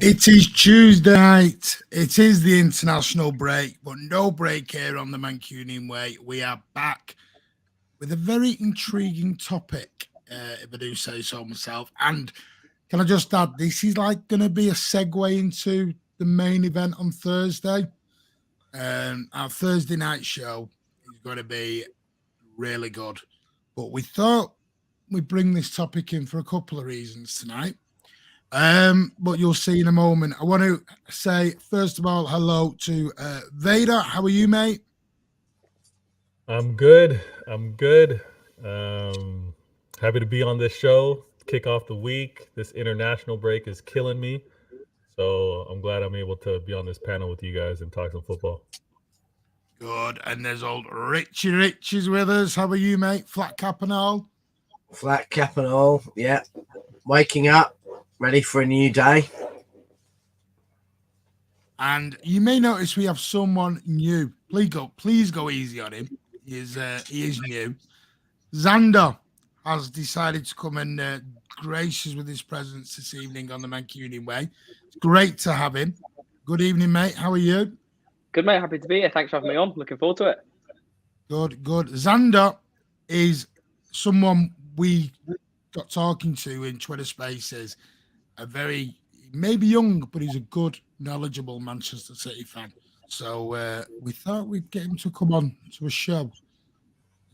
It is Tuesday night. It is the international break, but no break here on the Mancunian way. We are back with a very intriguing topic, if I do say so myself. And can I just add, this is like going to be a segue into the main event on Thursday. Our Thursday night show is going to be really good. But we thought we'd bring this topic in for a couple of reasons tonight. But you'll see in a moment. I want to say, first of all, hello to Vader. How are you, mate? I'm good. Happy to be on this show. Kick off the week. This international break is killing me. So I'm glad I'm able to be on this panel with you guys and talk some football. Good. And there's old Richie Rich is with us. How are you, mate? Flat cap and all? Flat cap and all, yeah. Waking up, ready for a new day. And you may notice we have someone new. Please go easy on him. He is new. Xander has decided to come and grace us with his presence this evening on the Mancunian way. It's great to have him. Good evening, mate. How are you? Good, mate. Happy to be here. Thanks for having me on. Looking forward to it. Good. Xander is someone we got talking to in Twitter Spaces. Maybe young, but he's a good, knowledgeable Manchester City fan. So we thought we'd get him to come on to a show.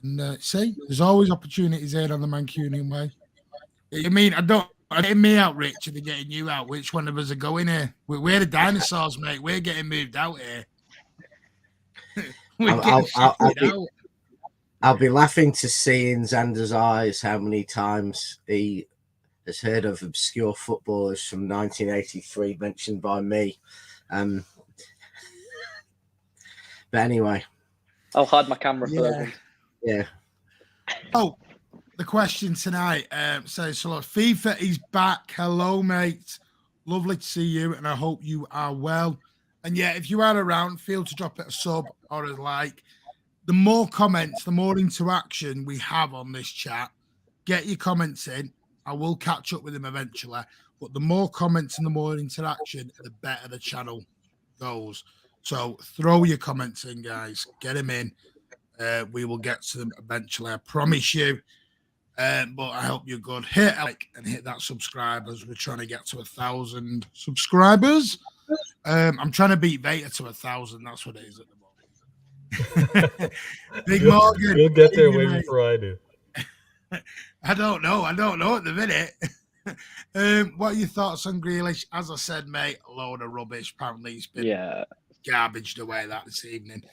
And see, there's always opportunities here on the Mancunian way. I mean, I getting me out, Rich, and they're getting you out. Which one of us are going here? We're the dinosaurs, mate. We're getting moved out here. I'll be laughing to see in Xander's eyes how many times he has heard of obscure footballers from 1983 mentioned by me. But anyway. I'll hide my camera for that one. Yeah. Oh, the question tonight says, hello, FIFA is back. Hello, mate. Lovely to see you, and I hope you are well. And yeah, if you are around, feel to drop it a sub or a like. The more comments, the more interaction we have on this chat. Get your comments in. I will catch up with them eventually. But the more comments and the more interaction, the better the channel goes. So throw your comments in, guys. Get them in. We will get to them eventually. I promise you. But I hope you're good. Hit like and hit that subscribers. We're trying to get to 1,000 subscribers. I'm trying to beat Vader to 1,000. That's what it is at the moment. Big Morgan. You'll get there way before I do. I don't know at the minute. What are your thoughts on Grealish? As I said, mate, a load of rubbish. Apparently, he's been garbaged away that this evening.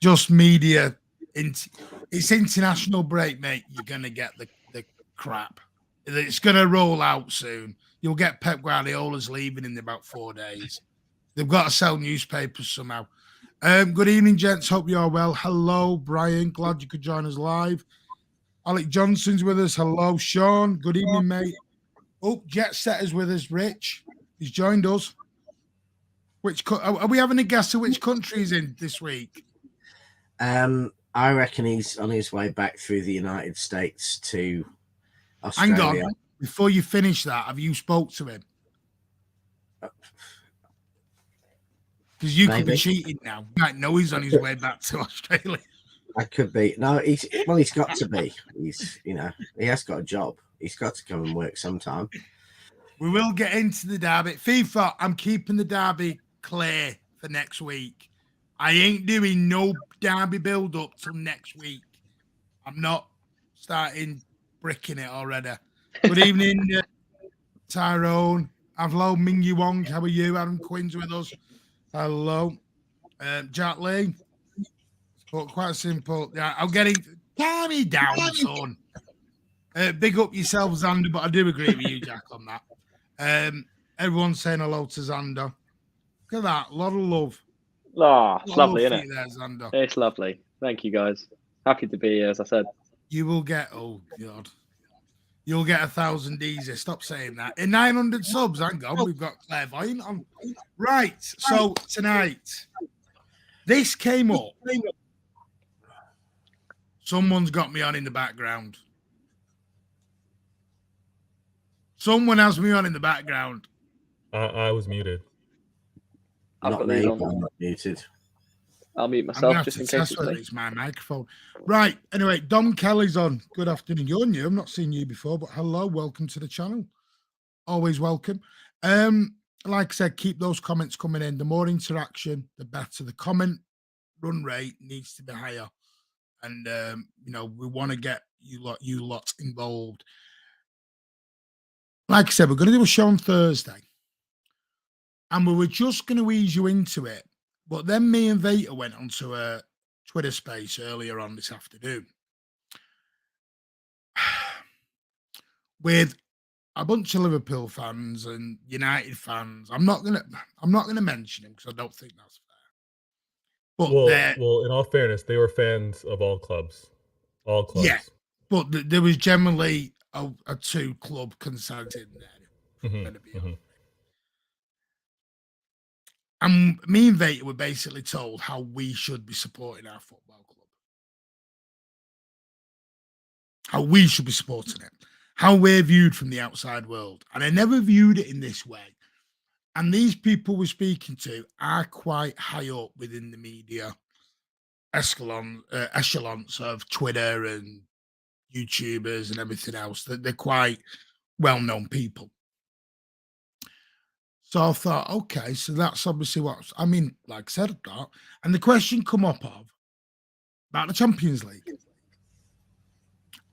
Just media. It's international break, mate. You're going to get the crap. It's going to roll out soon. You'll get Pep Guardiola's leaving in about 4 days. They've got to sell newspapers somehow. Good evening, gents. Hope you are well. Hello, Brian. Glad you could join us live. Alec Johnson's with us. Hello, Sean. Good evening, mate. Oh, Jet Setter's with us. Rich, he's joined us. Are we having a guess of which country he's in this week? I reckon he's on his way back through the United States to Australia. Hang on. Before you finish that, have you spoke to him? Because you could be cheating now. You might know he's on his way back to Australia. I could be. No, he's got to be. He has got a job. He's got to come and work sometime. We will get into the derby. FIFA, I'm keeping the derby clear for next week. I ain't doing no derby build-up till next week. I'm not starting bricking it already. Good evening, Tyrone. Hello, Mingyu Wong. How are you? Adam Quinn's with us. Hello. Jack Lee. But quite simple. Yeah, I'm getting... Calm me down, son. Big up yourself, Xander, but I do agree with you, Jack, on that. Everyone's saying hello to Xander. Look at that. A lot of love. Oh, it's lovely, isn't it? There, Xander. It's lovely. Thank you, guys. Happy to be here, as I said. You will get... Oh, God. You'll get 1,000 easy. Stop saying that. In 900 subs, hang on. We've got Clairvoyant on. Right. So, tonight, this came up. Someone's got me on in the background. Someone has me on in the background. I was muted. I've Not got me, these but on. I'm not muted. I'll mute I'm gonna myself have just to in case test it's whether me. it's my microphone. Right. Anyway, Dom Kelly's on. Good afternoon. You're new. I've not seen you before, but hello, welcome to the channel. Always welcome. Like I said, keep those comments coming in. The more interaction, the better. The comment run rate needs to be higher, and you know, we want to get you lot involved. Like I said, we're going to do a show on Thursday, and we were just going to ease you into it, but then me and Veta went onto a Twitter space earlier on this afternoon with a bunch of Liverpool fans and United fans. I'm not gonna mention them because I don't think that's fair. But Well, in all fairness, they were fans of all clubs. All clubs. yeah, but there was generally a 2-club consent in there. Mm-hmm, mm-hmm. And me and Veta were basically told how we should be supporting our football club, how we should be supporting it, how we're viewed from the outside world. And I never viewed it in this way. And these people we're speaking to are quite high up within the media echelons of Twitter and YouTubers and everything else. That they're quite well-known people. So I thought, okay, so that's obviously what I mean. Like I said, that, and the question come up of about the Champions League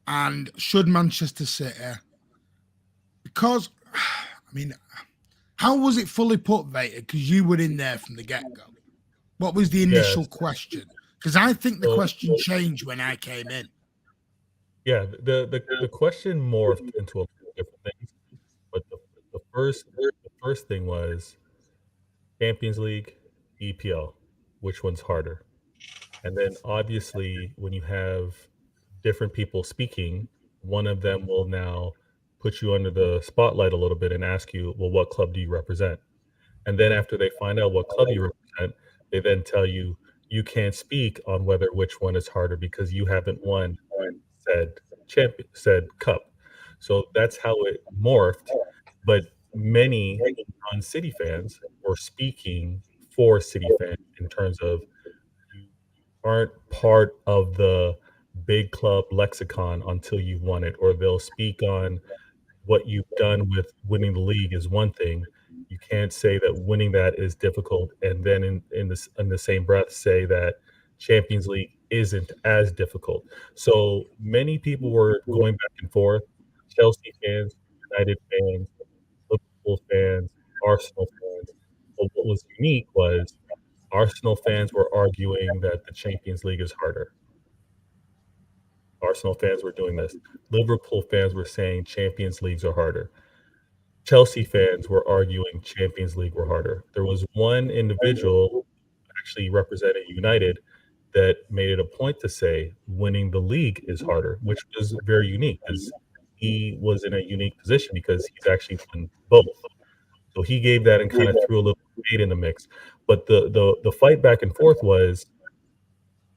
and should Manchester City, because I mean, how was it fully put, Veta? Because you were in there from the get-go. What was the initial question? Because I think the question changed when I came in. Yeah, the question morphed into a lot of different things, but the first thing was Champions League, EPL, which one's harder? And then obviously when you have different people speaking, one of them will now put you under the spotlight a little bit and ask you, well, what club do you represent? And then after they find out what club you represent, they then tell you you can't speak on whether which one is harder because you haven't won said cup. So that's how it morphed. But many non-City fans were speaking for City fans in terms of you aren't part of the big club lexicon until you've won it, or they'll speak on what you've done with winning the league is one thing. You can't say that winning that is difficult and then in the same breath say that Champions League isn't as difficult. So many people were going back and forth. Chelsea fans, United fans, Liverpool fans, Arsenal fans. But what was unique was Arsenal fans were arguing that the Champions League is harder. Arsenal fans were doing this. Liverpool fans were saying Champions Leagues are harder. Chelsea fans were arguing Champions League were harder. There was one individual actually representing United that made it a point to say winning the league is harder, which was very unique because he was in a unique position because he's actually won both. So he gave that and kind of threw a little shade in the mix. But the fight back and forth was,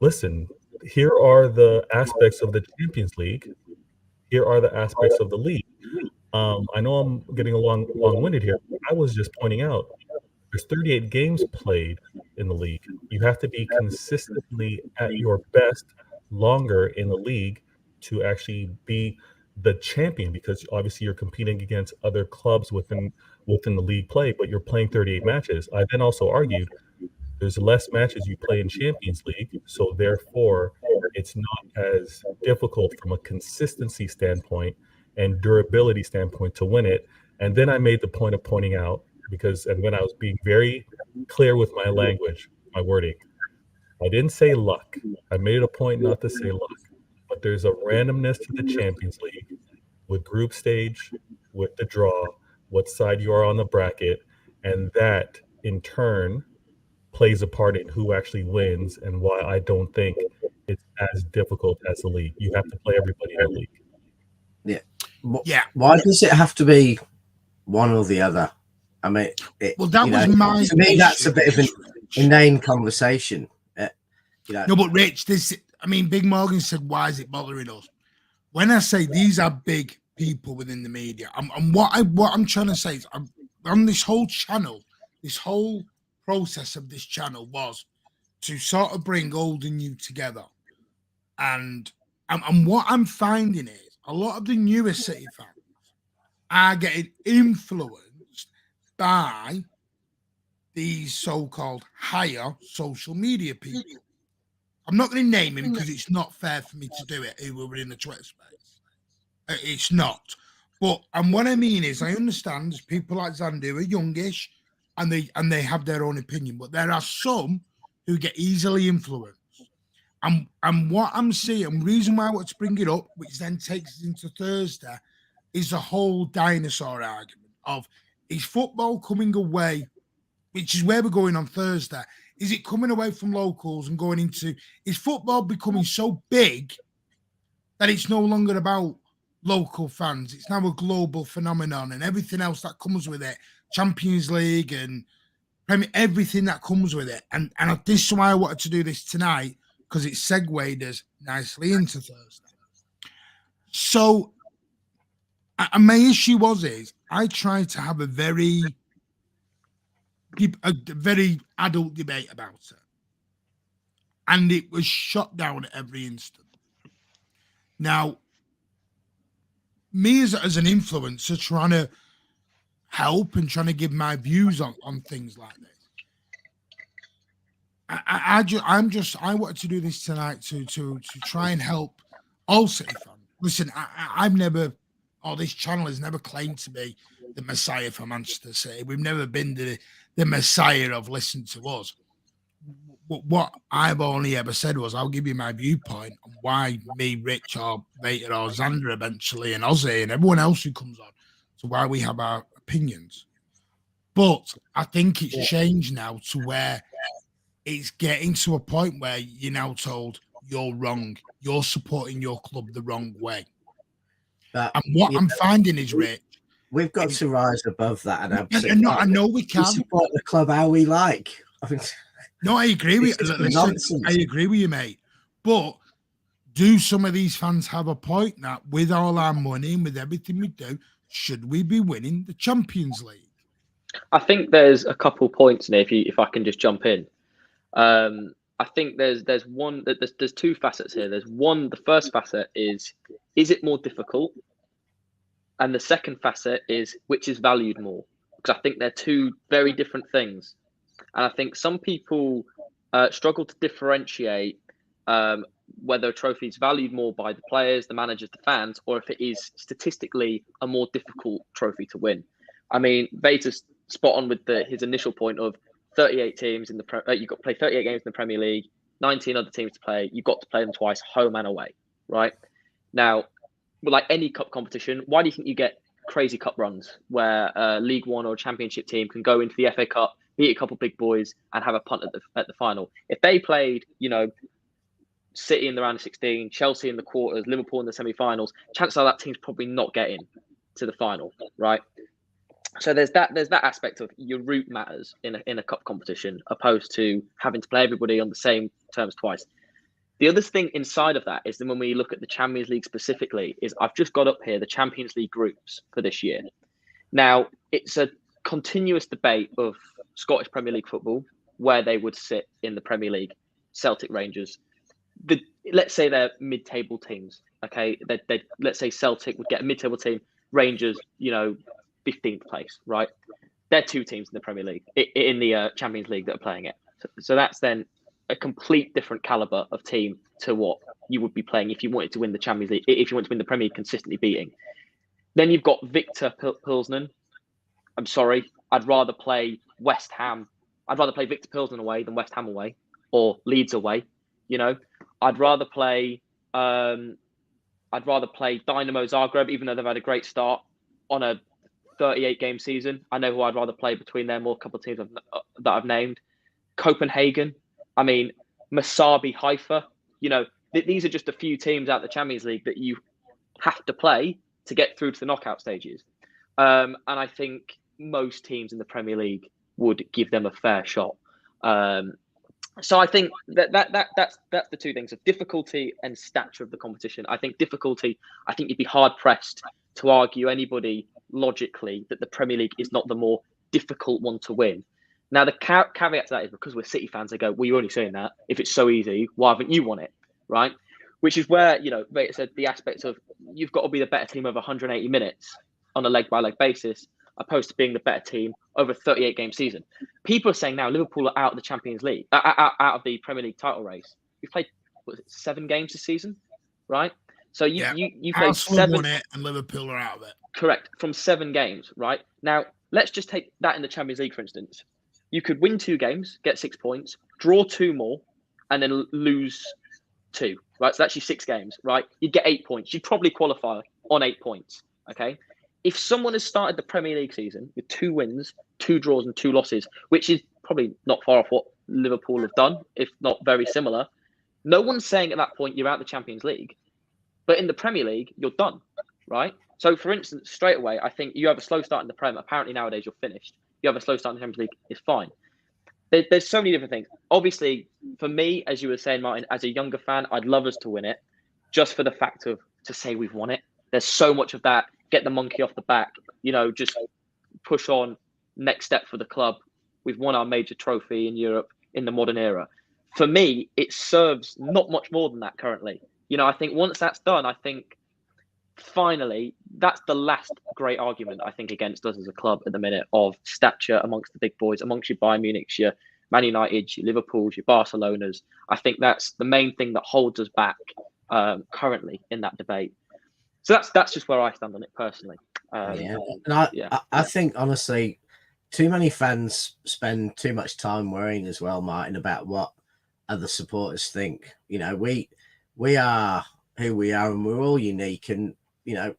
listen, here are the aspects of the Champions League. Here are the aspects of the league. I know I'm getting long-winded here. I was just pointing out there's 38 games played in the league. You have to be consistently at your best longer in the league to actually be the champion, because obviously you're competing against other clubs within the league play, but you're playing 38 matches. I then also argued there's less matches you play in Champions League, so therefore it's not as difficult from a consistency standpoint and durability standpoint to win it. And then I made the point of pointing out, and then I was being very clear with my language, my wording. I didn't say luck. I made it a point not to say luck, but there's a randomness to the Champions League with group stage, with the draw, what side you are on the bracket, and that in turn plays a part in who actually wins and why I don't think it's as difficult as the league. You have to play everybody in the league. Yeah. Why does it have to be one or the other? I mean, that was my to me. That's a bit of an inane conversation. No, but Rich, Big Morgan said, "Why is it bothering us?" When I say these are big people within the media, and what I'm trying to say is, on this whole channel, this whole process of this channel was to sort of bring old and new together. And what I'm finding is a lot of the newer City fans are getting influenced by these so-called higher social media people. I'm not going to name him because it's not fair for me to do it, who were in the Twitter space. It's not. But and what I mean is, I understand there's people like Xander who are youngish and they have their own opinion, but there are some who get easily influenced. And what I'm seeing, reason why I want to bring it up, which then takes us into Thursday, is the whole dinosaur argument of, is football coming away, which is where we're going on Thursday. Is it coming away from locals and going into, is football becoming so big that it's no longer about local fans? It's now a global phenomenon, and everything else that comes with it, Champions League and Premier, everything that comes with it. And this is why I wanted to do this tonight, because it segued us nicely into Thursday. So, and my issue is I tried to have a very adult debate about it, and it was shot down at every instant. Now, me as an influencer trying to help and trying to give my views on things like this, I wanted to do this tonight to try and help all City fans. Listen, I've never, or this channel has never claimed to be the messiah for Manchester City. We've never been the messiah of listen to us. What I've only ever said was, I'll give you my viewpoint on why me, Rich, or Vader, or Xander eventually, and Ozzy, and everyone else who comes on, so why we have our opinions. But I think it's changed now to where it's getting to a point where you're now told you're wrong. You're supporting your club the wrong way. And what I'm finding is, Rich, we've got to rise above that. And I know we can. We support the club how we like. I think. No, I agree with you. Listen, I agree with you, mate. But do some of these fans have a point that with all our money and with everything we do, should we be winning the Champions League? I think there's a couple points in there, if I can just jump in. I think there's two facets here. There's one, the first facet is it more difficult? And the second facet is, which is valued more? Because I think they're two very different things. And I think some people struggle to differentiate whether a trophy is valued more by the players, the managers, the fans, or if it is statistically a more difficult trophy to win. I mean, Vader's spot on with his initial point of 38 teams in you've got to play 38 games in the Premier League, 19 other teams to play. You've got to play them twice, home and away, right? Now, like any cup competition, why do you think you get crazy cup runs where a League One or a Championship team can go into the FA Cup, beat a couple of big boys, and have a punt at the final? If they played, City in the round of 16, Chelsea in the quarters, Liverpool in the semi-finals, chances are that team's probably not getting to the final, right? So there's that aspect of your route matters in a cup competition, opposed to having to play everybody on the same terms twice. The other thing inside of that is that when we look at the Champions League specifically, is I've just got up here the Champions League groups for this year. Now, it's a continuous debate of Scottish Premier League football, where they would sit in the Premier League. Celtic, Rangers. Let's say they're mid-table teams, okay? Let's say Celtic would get a mid-table team, Rangers, 15th place, right? They're two teams in the Premier League, in the Champions League, that are playing it. So that's then a complete different caliber of team to what you would be playing if you wanted to win the Champions League, if you want to win the Premier League consistently beating. Then you've got Victor Pilsner. I'm sorry, I'd rather play West Ham. I'd rather play Victor Pilsner away than West Ham away or Leeds away. I'd rather play Dynamo Zagreb, even though they've had a great start, on a 38-game season. I know who I'd rather play between them or a couple of teams that I've named. Copenhagen. I mean, Maccabi Haifa. These are just a few teams out of the Champions League that you have to play to get through to the knockout stages. And I think most teams in the Premier League would give them a fair shot. So I think that's the two things of difficulty and stature of the competition. I think difficulty, you'd be hard pressed to argue anybody logically that the Premier League is not the more difficult one to win. Now, the caveat to that is because we're City fans, they go, well, you're only saying that. If it's so easy, why haven't you won it? Right? Which is where, Rita said the aspect of you've got to be the better team over 180 minutes on a leg-by-leg basis, opposed to being the better team over a 38-game season. People are saying now Liverpool are out of the Champions League, out of the Premier League title race. We've played, 7 games this season, right? So you played Arsenal 7. won it and Liverpool are out of it. Correct, from 7 games, right? Now, let's just take that in the Champions League, for instance. You could win 2 games, get 6 points, draw 2 more, and then lose 2, right? So that's actually 6 games, right? You'd get 8 points. You'd probably qualify on 8 points, okay? If someone has started the Premier League season with 2 wins, 2 draws, and 2 losses, which is probably not far off what Liverpool have done, if not very similar, no one's saying at that point you're out of the Champions League. But in the Premier League, you're done, right? So, for instance, straight away, I think you have a slow start in the Prem. Apparently, nowadays, you're finished. You have a slow start in the Champions League, it's fine. There's so many different things. Obviously, for me, as you were saying, Martin, as a younger fan, I'd love us to win it just for the fact of to say we've won it. There's so much of that. Get the monkey off the back, just push on, next step for the club. We've won our major trophy in Europe in the modern era. For me, it serves not much more than that currently. I think once that's done, I think finally, that's the last great argument, I think, against us as a club at the minute of stature amongst the big boys, amongst your Bayern Munich's, your Man United's, your Liverpool's, your Barcelona's. I think that's the main thing that holds us back currently in that debate. So that's just where I stand on it personally. I think, honestly, too many fans spend too much time worrying as well, Martin, about what other supporters think. We are who we are and we're all unique, and you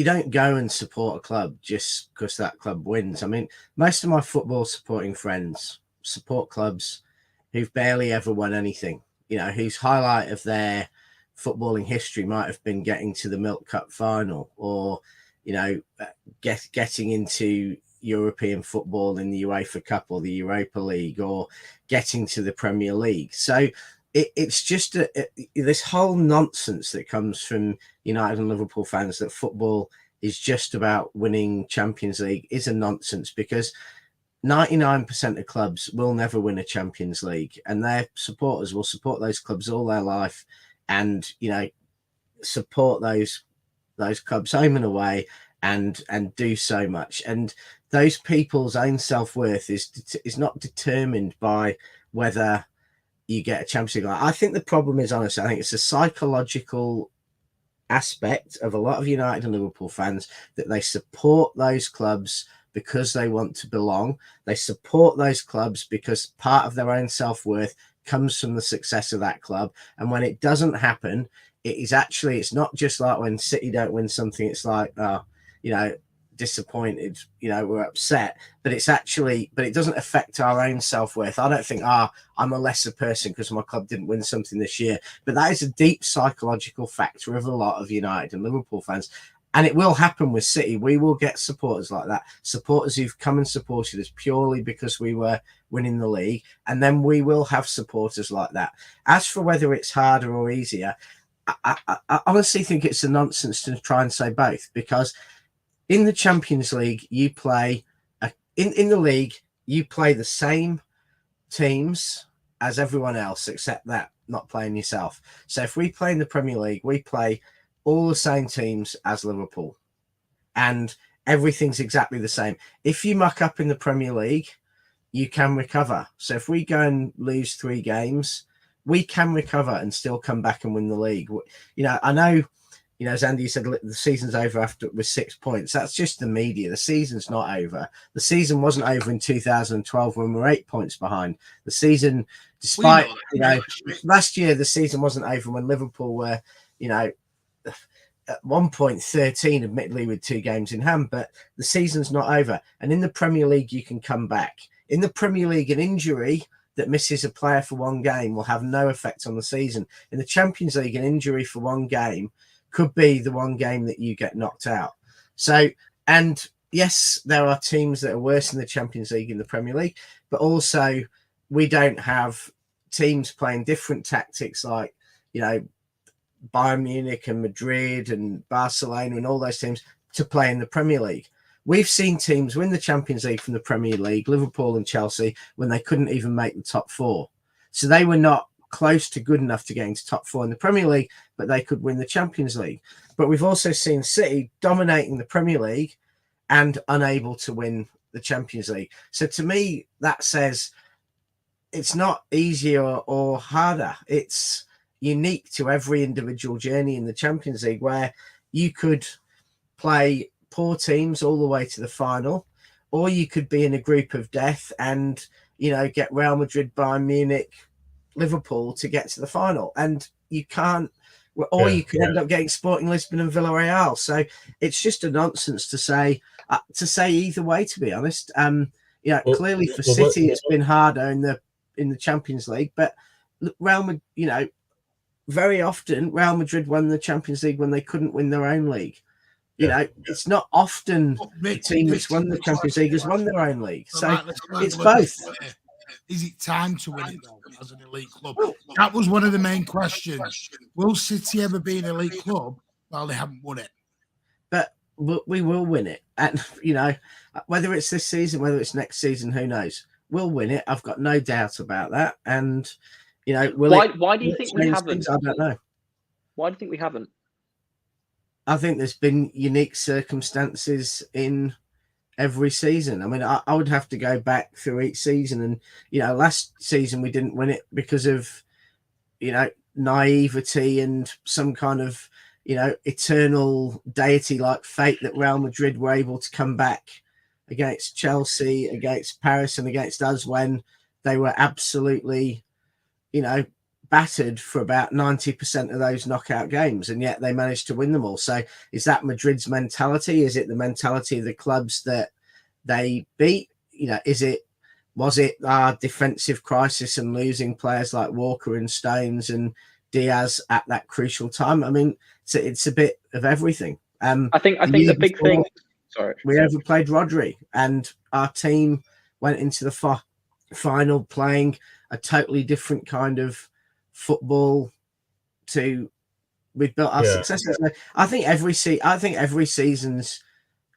don't go and support a club just because that club wins. I mean, most of my football supporting friends support clubs who've barely ever won anything, whose highlight of their footballing history might have been getting to the Milk Cup final, or getting into European football in the UEFA Cup or the Europa League, or getting to the Premier League. So it's just this whole nonsense that comes from United and Liverpool fans that football is just about winning Champions League is a nonsense, because 99% of clubs will never win a Champions League, and their supporters will support those clubs all their life, and support those clubs home and away, and do so much. And those people's own self-worth is not determined by whether you get a Champions League. I think the problem is, honestly, I think it's a psychological aspect of a lot of United and Liverpool fans that they support those clubs because they want to belong. They support those clubs because part of their own self-worth comes from the success of that club. And when it doesn't happen, it's not just like when City don't win something, it's like, disappointed, we're upset, but it doesn't affect our own self-worth. I don't think, I'm a lesser person because my club didn't win something this year, but that is a deep psychological factor of a lot of United and Liverpool fans. And it will happen with City. We will get supporters like that, supporters who've come and supported us purely because we were winning the league. And then we will have supporters like that. As for whether it's harder or easier, I honestly think it's a nonsense to try and say both, because in the Champions League, you play in the league, you play the same teams as everyone else, except that not playing yourself. So if we play in the Premier League, we play all the same teams as Liverpool, and everything's exactly the same. If you muck up in the Premier League, you can recover. So if we go and lose 3 games, we can recover and still come back and win the league. I know, as Andy said, the season's over with 6 points. That's just the media. The season's not over. The season wasn't over in 2012 when we were 8 points behind. The season, despite, last year, the season wasn't over when Liverpool were, at 1 point 13, admittedly with 2 games in hand, but the season's not over. And in the Premier League, you can come back. In the Premier League, an injury that misses a player for 1 game will have no effect on the season. In the Champions League, an injury for 1 game could be the 1 game that you get knocked out. So, and yes, there are teams that are worse in the Champions League in the Premier League, but also we don't have teams playing different tactics like, Bayern Munich and Madrid and Barcelona and all those teams to play in the Premier League. We've seen teams win the Champions League from the Premier League, Liverpool and Chelsea, when they couldn't even make the top four. So they were not close to good enough to get into top four in the Premier League, but they could win the Champions League. But we've also seen City dominating the Premier League and unable to win the Champions League. So to me, that says it's not easier or harder. It's unique to every individual journey in the Champions League, where you could play poor teams all the way to the final, or you could be in a group of death and, you know, get Real Madrid, Bayern Munich, Liverpool to get to the final. And you can't, or you could end up getting Sporting Lisbon and Villarreal. So it's just a nonsense to say either way, to be honest. Clearly for City, it's been harder in the Champions League, but Real Madrid, you know, very often Real Madrid won the Champions League when they couldn't win their own league. You know, it's not often the team that's won the Champions League has won their own league. So it's both. Is it time to win it, though, as an elite club? That was one of the main questions. Will City ever be an elite club? Well, they haven't won it. But we will win it. And, you know, whether it's this season, whether it's next season, who knows? We'll win it. I've got no doubt about that. And, you know, why do you think we haven't? I don't know. Why do you think we haven't? I think there's been unique circumstances in every season. I mean, I would have to go back through each season, and, you know, last season we didn't win it because of, you know, naivety and some kind of, you know, eternal deity like fate that Real Madrid were able to come back against Chelsea, against Paris, and against us when they were absolutely, you know, battered for about 90% of those knockout games, and yet they managed to win them all. So is that Madrid's mentality? Is it the mentality of the clubs that they beat? You know, was it our defensive crisis and losing players like Walker and Stones and Diaz at that crucial time? I mean, it's a bit of everything. I think the big thing. Sorry, we overplayed Rodri, and our team went into the final playing a totally different kind of football to we've built our successes. I think every season's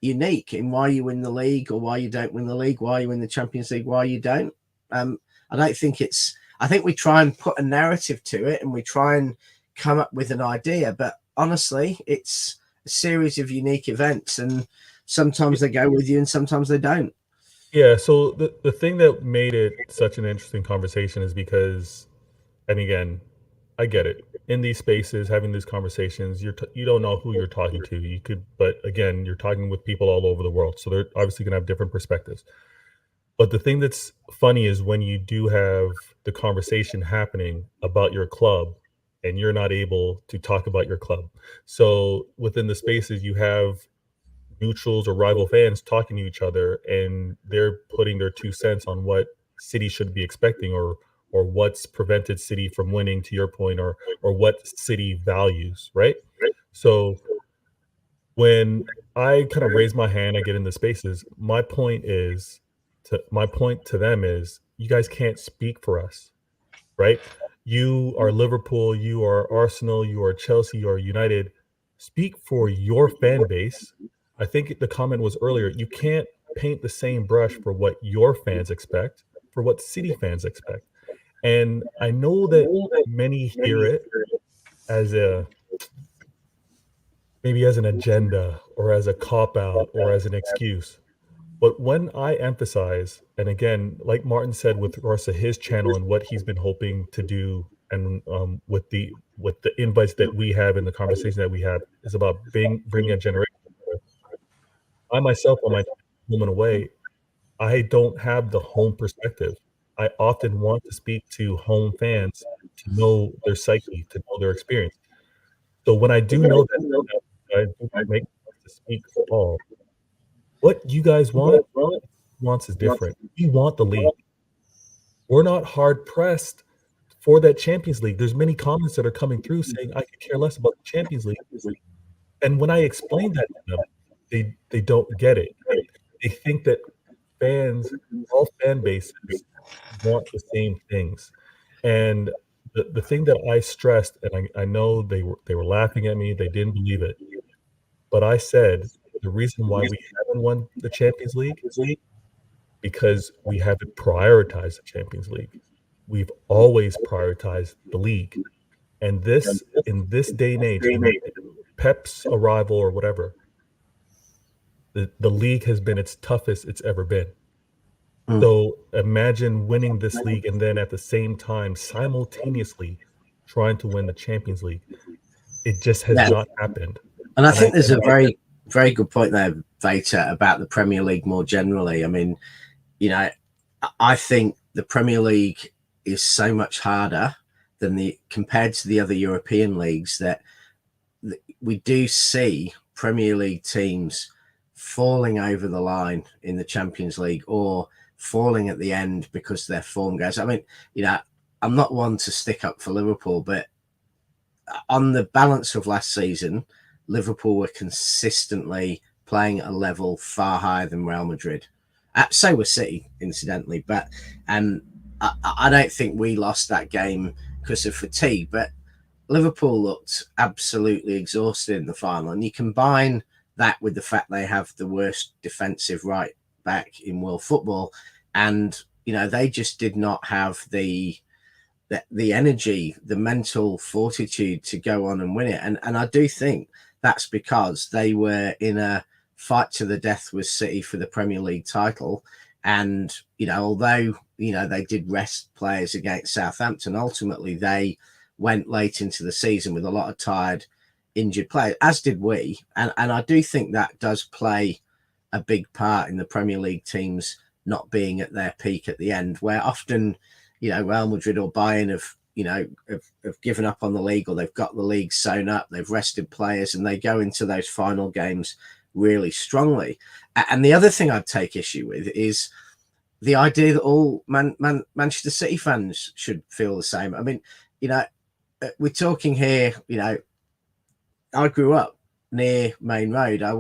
unique in why you win the league or why you don't win the league, why you win the Champions League, why you don't. I don't think I think we try and put a narrative to it and we try and come up with an idea, but honestly, it's a series of unique events, and sometimes they go with you and sometimes they don't. Yeah, so the thing that made it such an interesting conversation is because, and again, I get it. In these spaces, having these conversations, you don't know who you're talking to. But again, you're talking with people all over the world, so they're obviously going to have different perspectives. But the thing that's funny is when you do have the conversation happening about your club, and you're not able to talk about your club. So within the spaces, you have neutrals or rival fans talking to each other, and they're putting their 2 cents on what City should be expecting, or what's prevented City from winning, to your point, or what City values, right? So when I kind of raise my hand, I get in the spaces. My point to them is, you guys can't speak for us, right? You are Liverpool, you are Arsenal, you are Chelsea, you are United. Speak for your fan base. I think the comment was earlier, you can't paint the same brush for what your fans expect, for what City fans expect. And I know that many hear it as maybe as an agenda or as a cop-out or as an excuse. But when I emphasize, and again, like Martin said, with regards to his channel and what he's been hoping to do, and with the invites that we have and the conversation that we have, is about bringing a generation. I myself, on my home and away, I don't have the home perspective. I often want to speak to home fans to know their psyche, to know their experience. So when I do know that, I do make to speak for all. What you guys wants is different. We want the league. We're not hard pressed for that Champions League. There's many comments that are coming through saying I could care less about the Champions League. And when I explain that to them, they don't get it. They think that fans, all fan bases, want the same things. And the thing that I stressed, and I know they were laughing at me, they didn't believe it, but I said, The reason why we haven't won the Champions League, because we haven't prioritized the Champions League. We've always prioritized the league. And this, in this day and age, in Pep's arrival or whatever, the league has been its toughest it's ever been. So imagine winning this league and then at the same time simultaneously trying to win the Champions League. It just has not happened. And I think there's a very, very good point there, Vata, about the Premier League more generally. I mean, you know, I think the Premier League is so much harder than compared to the other European leagues that we do see Premier League teams falling over the line in the Champions League or falling at the end because their form goes. I mean, you know, I'm not one to stick up for Liverpool, but on the balance of last season, Liverpool were consistently playing at a level far higher than Real Madrid. So was City, incidentally. But I don't think we lost that game because of fatigue. But Liverpool looked absolutely exhausted in the final. And you combine that with the fact they have the worst defensive right back in world football. And, you know, they just did not have the energy, the mental fortitude to go on and win it. And I do think that's because they were in a fight to the death with City for the Premier League title. And, you know, although, you know, they did rest players against Southampton, ultimately they went late into the season with a lot of tired, injured players, as did we. And I do think that does play a big part in the Premier League teams not being at their peak at the end, where often, you know, Real Madrid or Bayern have given up on the league, or they've got the league sewn up, they've rested players, and they go into those final games really strongly. And the other thing I'd take issue with is the idea that all Manchester City fans should feel the same. I mean, you know, we're talking here, you know, I grew up near Main Road. I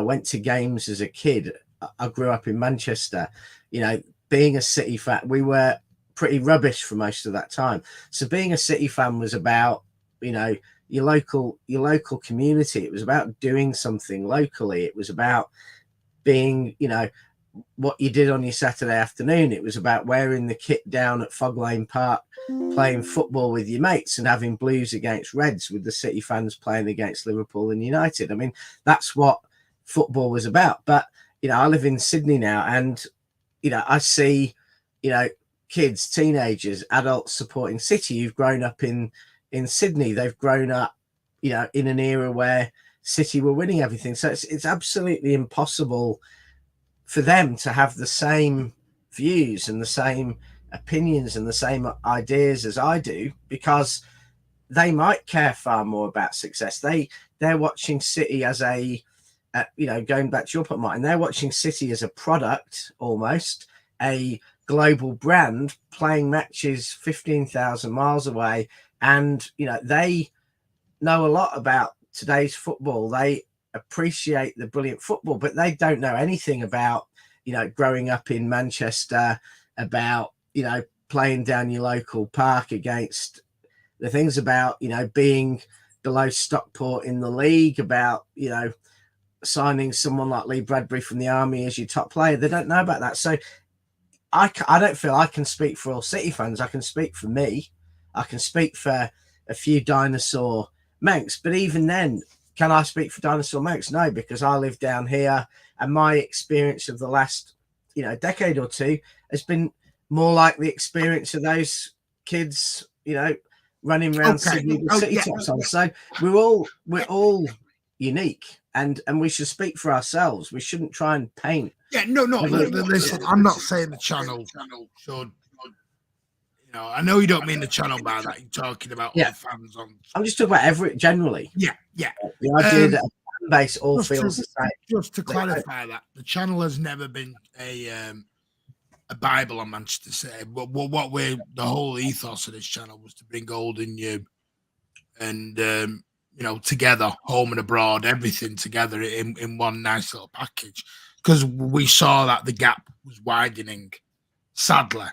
went to games as a kid. I grew up in Manchester. You know, being a City fan, we were pretty rubbish for most of that time. So being a City fan was about, you know, your local community. It was about doing something locally. It was about being, you know, what you did on your Saturday afternoon. It was about wearing the kit down at Fog Lane Park, playing football with your mates and having Blues against Reds with the City fans playing against Liverpool and United. I mean, that's what football was about. But, you know, I live in Sydney now, and, you know, I see, you know, kids, teenagers, adults supporting City who've grown up in Sydney. They've grown up, you know, in an era where City were winning everything. So it's absolutely impossible for them to have the same views and the same opinions and the same ideas as I do, because they might care far more about success. They're watching City as you know, going back to your point, Martin, they're watching City as a product, almost a global brand, playing matches 15,000 miles away. And, you know, they know a lot about today's football. They appreciate the brilliant football, but they don't know anything about, you know, growing up in Manchester, about, you know, playing down your local park against the things, about, you know, being below Stockport in the league, about, you know, signing someone like Lee Bradbury from the Army as your top player. They don't know about that. So I don't feel I can speak for all City fans. I can speak for me. I can speak for a few dinosaur Manx. But even then, can I speak for dinosaur Manx? No, because I live down here, and my experience of the last, you know, decade or two has been more like the experience of those kids, you know, running around Sydney with City tops on. So we're all unique, and we should speak for ourselves. We shouldn't try and paint. Yeah, no. Listen, I'm not saying the channel should. You know, I know you don't mean the channel by that. You're talking about all fans on. I'm just talking about generally. Yeah. The idea that a fan base all feels the same. Just to clarify that, the channel has never been a Bible on Manchester City. But the whole ethos of this channel was to bring old and new, and you know, together, home and abroad, everything together in one nice little package. Because we saw that the gap was widening, sadly,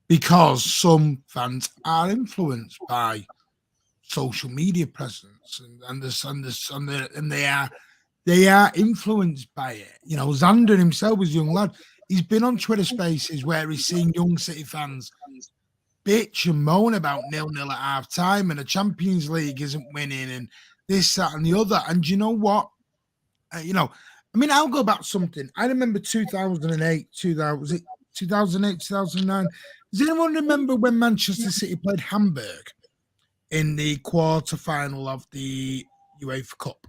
because some fans are influenced by social media presence, and they are influenced by it. You know, Xander himself was a young lad. He's been on Twitter Spaces where he's seen young City fans bitch and moan about 0-0 at half time and the Champions League isn't winning and this, that, and the other. And you know what? You know, I mean, I'll go back something. I remember 2008, 2008, 2009. Does anyone remember when Manchester City played Hamburg in the quarter-final of the UEFA Cup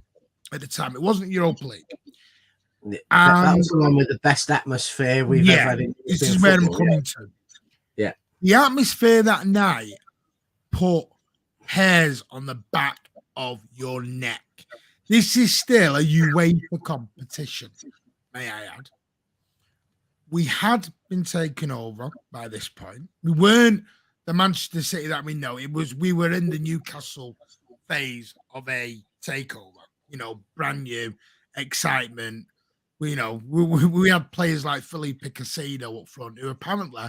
at the time? It wasn't Europa League. That was the one with the best atmosphere we've ever had in this is where I'm coming to. Yeah. The atmosphere that night put hairs on the back of your neck. This is still a UEFA competition, may I add. We had been taken over by this point. We weren't the Manchester City that we know. We were in the Newcastle phase of a takeover. You know, brand new excitement. We had players like Felipe Caicedo up front, who apparently,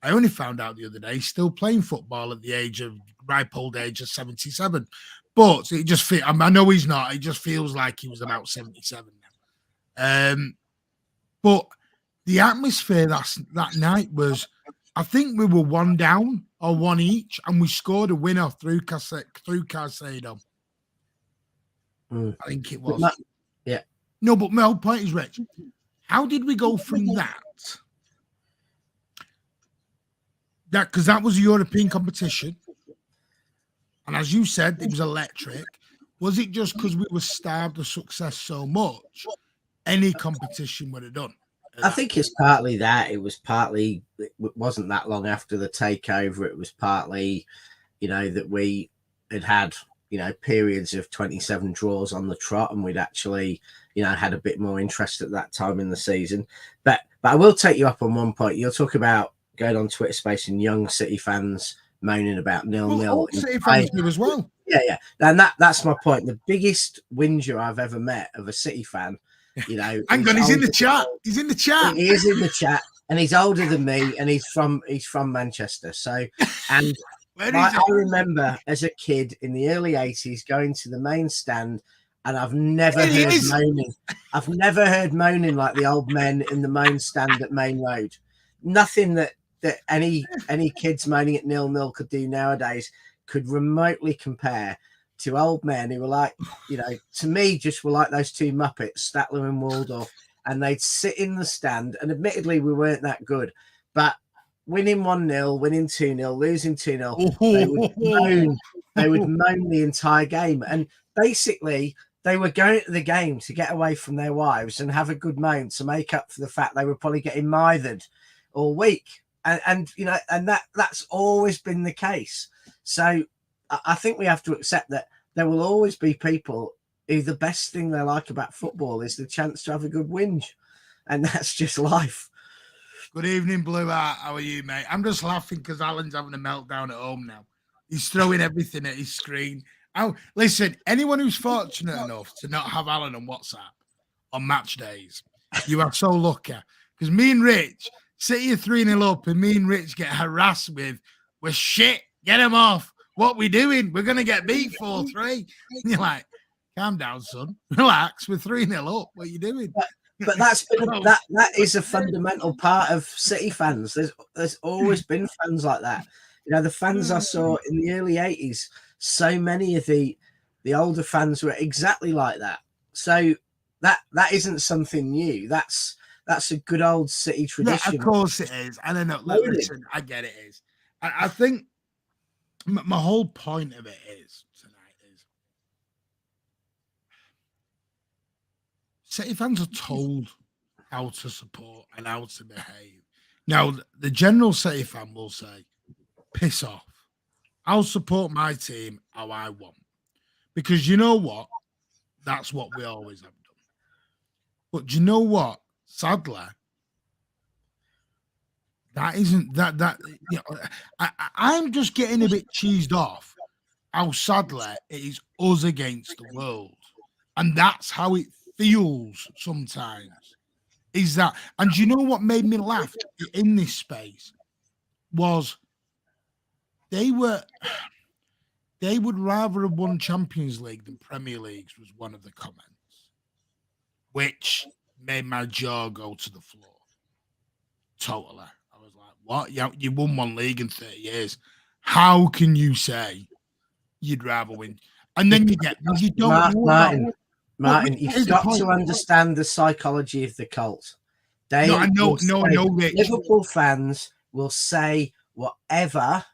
I only found out the other day, still playing football at the ripe old age of 77. But it just feels, I know he's not, it just feels like he was about 77 now. But the atmosphere that night was, I think we were 1 down or 1 each, and we scored a winner through Caicedo. I think it was. Yeah. No, but my whole point is, Rich, how did we go from that? Because that was a European competition. And as you said, it was electric. Was it just because we were starved of success so much, any competition would have done? I think it's partly that. It wasn't that long after the takeover. It was partly, that we had periods of 27 draws on the trot, and we'd actually, had a bit more interest at that time in the season. But I will take you up on one point. You'll talk about going on Twitter Space and young City fans moaning about 0-0. Old City fans do as well. Yeah. And that's my point. The biggest whinger I've ever met of a City fan, hang on, he's in the chat. He's in the chat. He is in the chat, and he's older than me, and he's from Manchester. So, and I remember as a kid in the early 80s going to the main stand, and I've never heard moaning. I've never heard moaning like the old men in the main stand at Main Road. Nothing that any kids moaning at 0-0 could do nowadays could remotely compare to old men who were like, to me, just were like those two Muppets, Statler and Waldorf, and they'd sit in the stand, and admittedly we weren't that good, but winning 1-0, winning 2-0, losing 2-0, they would moan the entire game. And basically they were going to the game to get away from their wives and have a good moan to make up for the fact they were probably getting mithered all week. And that's always been the case. So I think we have to accept that there will always be people who the best thing they like about football is the chance to have a good whinge. And that's just life. Good evening, Blue Art. How are you, mate? I'm just laughing because Alan's having a meltdown at home now. He's throwing everything at his screen. Listen, anyone who's fortunate enough to not have Alan on WhatsApp on match days, you are so lucky. Because me and Rich, City are 3-0 up, and me and Rich get harassed with, we're shit, get him off. What we doing? We're going to get beat 4-3. And you're like, calm down, son. Relax, we're 3-0 up. What are you doing? But that is a fundamental part of City fans. There's always been fans like that. The fans I saw in the early 80s, so many of the older fans were exactly like that. So that isn't something new. That's a good old City tradition. Yeah, of course it is. I don't know. Listen, I get it is. I think my whole point of it is tonight is City fans are told how to support and how to behave. Now, the general City fan will say, piss off. I'll support my team how I want. Because you know what? That's what we always have done. But do you know what? Sadly, that isn't that I'm just getting a bit cheesed off how sadly it is us against the world. And that's how it feels sometimes. Is that, and you know what made me laugh in this space was they would rather have won Champions League than Premier Leagues, was one of the comments. which made my jaw go to the floor. Totally. I was like, what? You won one league in 30 years. How can you say you'd rather win? And then you don't know Martin, here's you've the got point. to understand the psychology of the cult. Liverpool fans will say whatever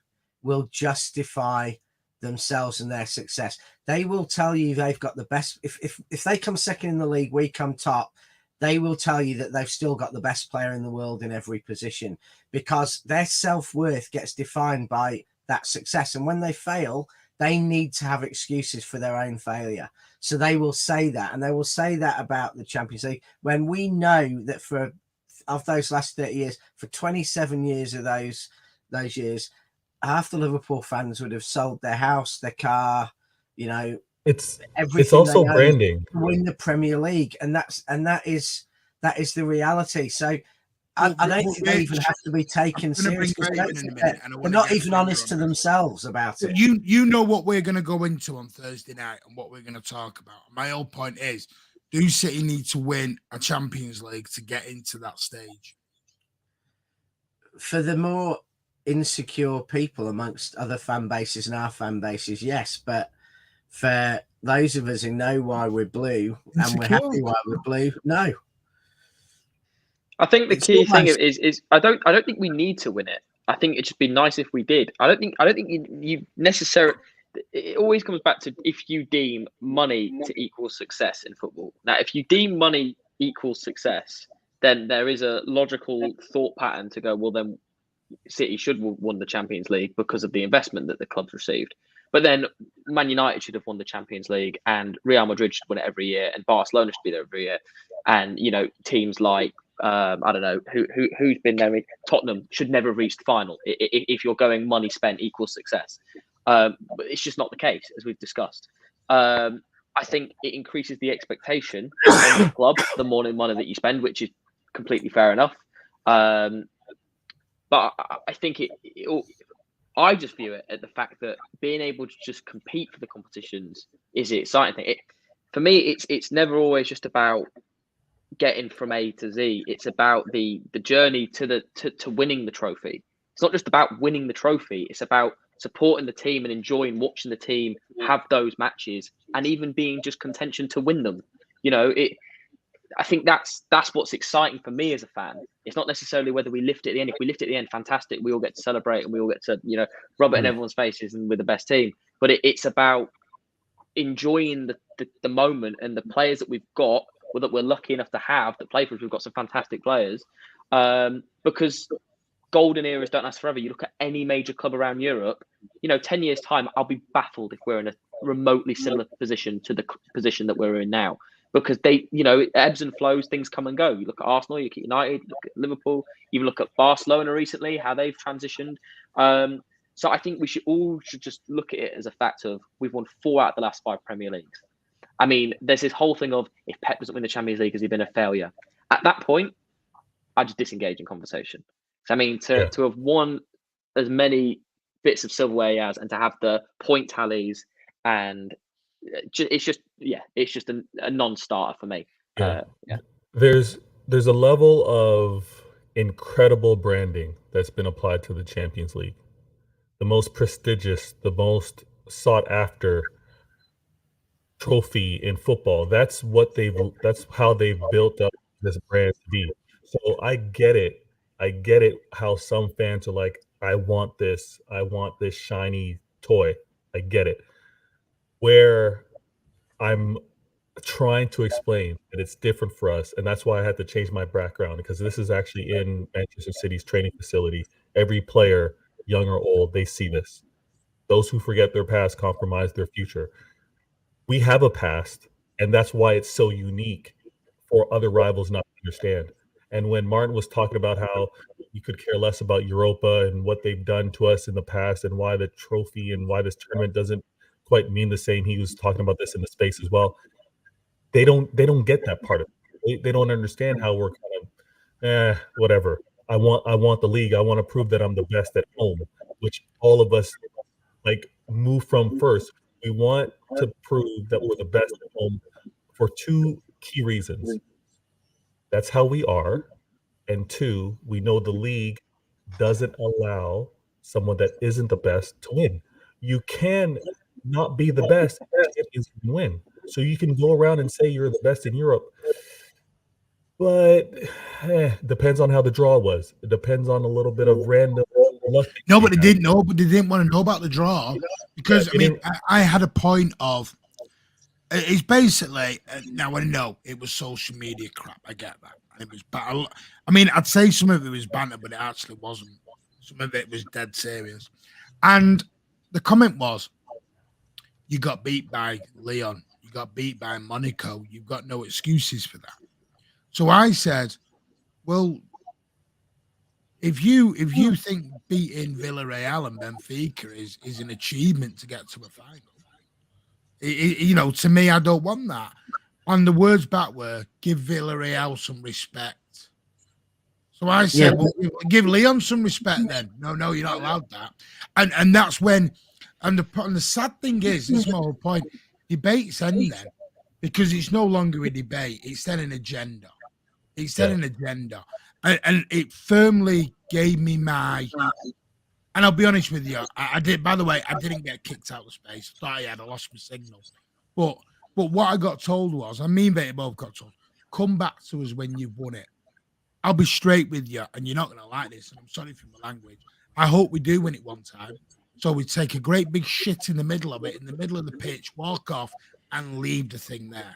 will justify themselves and their success. They will tell you they've got the best. If they come second in the league, we come top. They will tell you that they've still got the best player in the world in every position, because their self-worth gets defined by that success. And when they fail, they need to have excuses for their own failure. So they will say that, and they will say that about the Champions League, when we know that of those last 30 years, for 27 years of those years, half the Liverpool fans would have sold their house, their car, it's everything. Also branding to win the Premier League, and that is the reality. So I don't think they even have to be taken seriously. They're not even honest to themselves about it. You know what we're going to go into on Thursday night and what we're going to talk about. My whole point is, do City need to win a Champions League to get into that stage? For the more insecure people amongst other fan bases and our fan bases, yes. But for those of us who know why we're blue and we're happy why we're blue, no. I think the key thing is I don't think we need to win it. I think it'd just be nice if we did. I don't think you necessarily. It always comes back to if you deem money to equal success in football. Now, if you deem money equals success, then there is a logical thought pattern to go, well, then City should have won the Champions League because of the investment that the club's received. But then Man United should have won the Champions League, and Real Madrid should win it every year, and Barcelona should be there every year. And, teams like, I don't know, who's been there? Tottenham should never have reached the final if you're going money spent equals success. But it's just not the case, as we've discussed. I think it increases the expectation on the club the more money that you spend, which is completely fair enough. But I think I just view it at the fact that being able to just compete for the competitions is the exciting thing. For me, it's never always just about getting from A to Z. It's about the journey to winning the trophy. It's not just about winning the trophy. It's about supporting the team and enjoying watching the team have those matches and even being just contention to win them. I think that's what's exciting for me as a fan. It's not necessarily whether we lift it at the end. If we lift it at the end, fantastic. We all get to celebrate and we all get to, rub it in everyone's faces and we're the best team. But it's about enjoying the moment and the players that we've got, or that we're lucky enough to have that play for us. We've got some fantastic players. Because golden eras don't last forever. You look at any major club around Europe, 10 years time, I'll be baffled if we're in a remotely similar position to the position that we're in now. Because they, it ebbs and flows, things come and go. You look at Arsenal, you look at United, you look at Liverpool, even look at Barcelona recently, how they've transitioned. So I think we should just look at it as a fact of we've won 4 out of the last 5 Premier Leagues. I mean, there's this whole thing of if Pep doesn't win the Champions League, has he been a failure? At that point, I just disengage in conversation. So, I mean, to have won as many bits of silverware as, and to have the point tallies, and it's just a non-starter for me. There's a level of incredible branding that's been applied to the Champions League. The most prestigious, the most sought after trophy in football. That's how they've built up this brand to be. So I get it how some fans are like, I want this shiny toy. I get it. Where I'm trying to explain that it's different for us, and that's why I had to change my background, because this is actually in Manchester City's training facility. Every player, young or old, they see this. Those who forget their past compromise their future. We have a past, and that's why it's so unique for other rivals not to understand. And when Martin was talking about how you could care less about Europa and what they've done to us in the past, and why the trophy and why this tournament doesn't quite mean the same, he was talking about this in the space as well. They don't get that part of it. They don't understand how we're kind of whatever. I want the league. I want to prove that I'm the best at home, which all of us move from first. We want to prove that we're the best at home for 2 key reasons. That's how we are. And two, we know the league doesn't allow someone that isn't the best to win. You can not be the best and champions can win. So you can go around and say you're the best in Europe, but depends on how the draw was. It depends on a little bit of random luck. No, but they didn't know. But they didn't want to know about the draw because I had a point of. It's basically now I know it was social media crap. I get that. It was bad. I mean, I'd say some of it was banter, but it actually wasn't. Some of it was dead serious. And the comment was, "You got beat by Leon. You got beat by Monaco. You've got no excuses for that." So I said, "Well, if you think beating Villarreal and Benfica is an achievement to get to a final, you know, to me, I don't want that." And the words back were, "Give Villarreal some respect." So I said, "Well, give Leon some respect then." No, you're not allowed that. And that's when, and the sad thing is, this is my whole point, debates end then, because it's no longer a debate, it's then an agenda. It's then an agenda. And it firmly gave me my, and I'll be honest with you, I did, by the way, I didn't get kicked out of space. I thought I lost my signal. But what I got told was, and me and Betty both got told, come back to us when you've won it. I'll be straight with you, and you're not going to like this, and I'm sorry for my language. I hope we do win it one time. So we take a great big shit in the middle of it, in the middle of the pitch, walk off, and leave the thing there.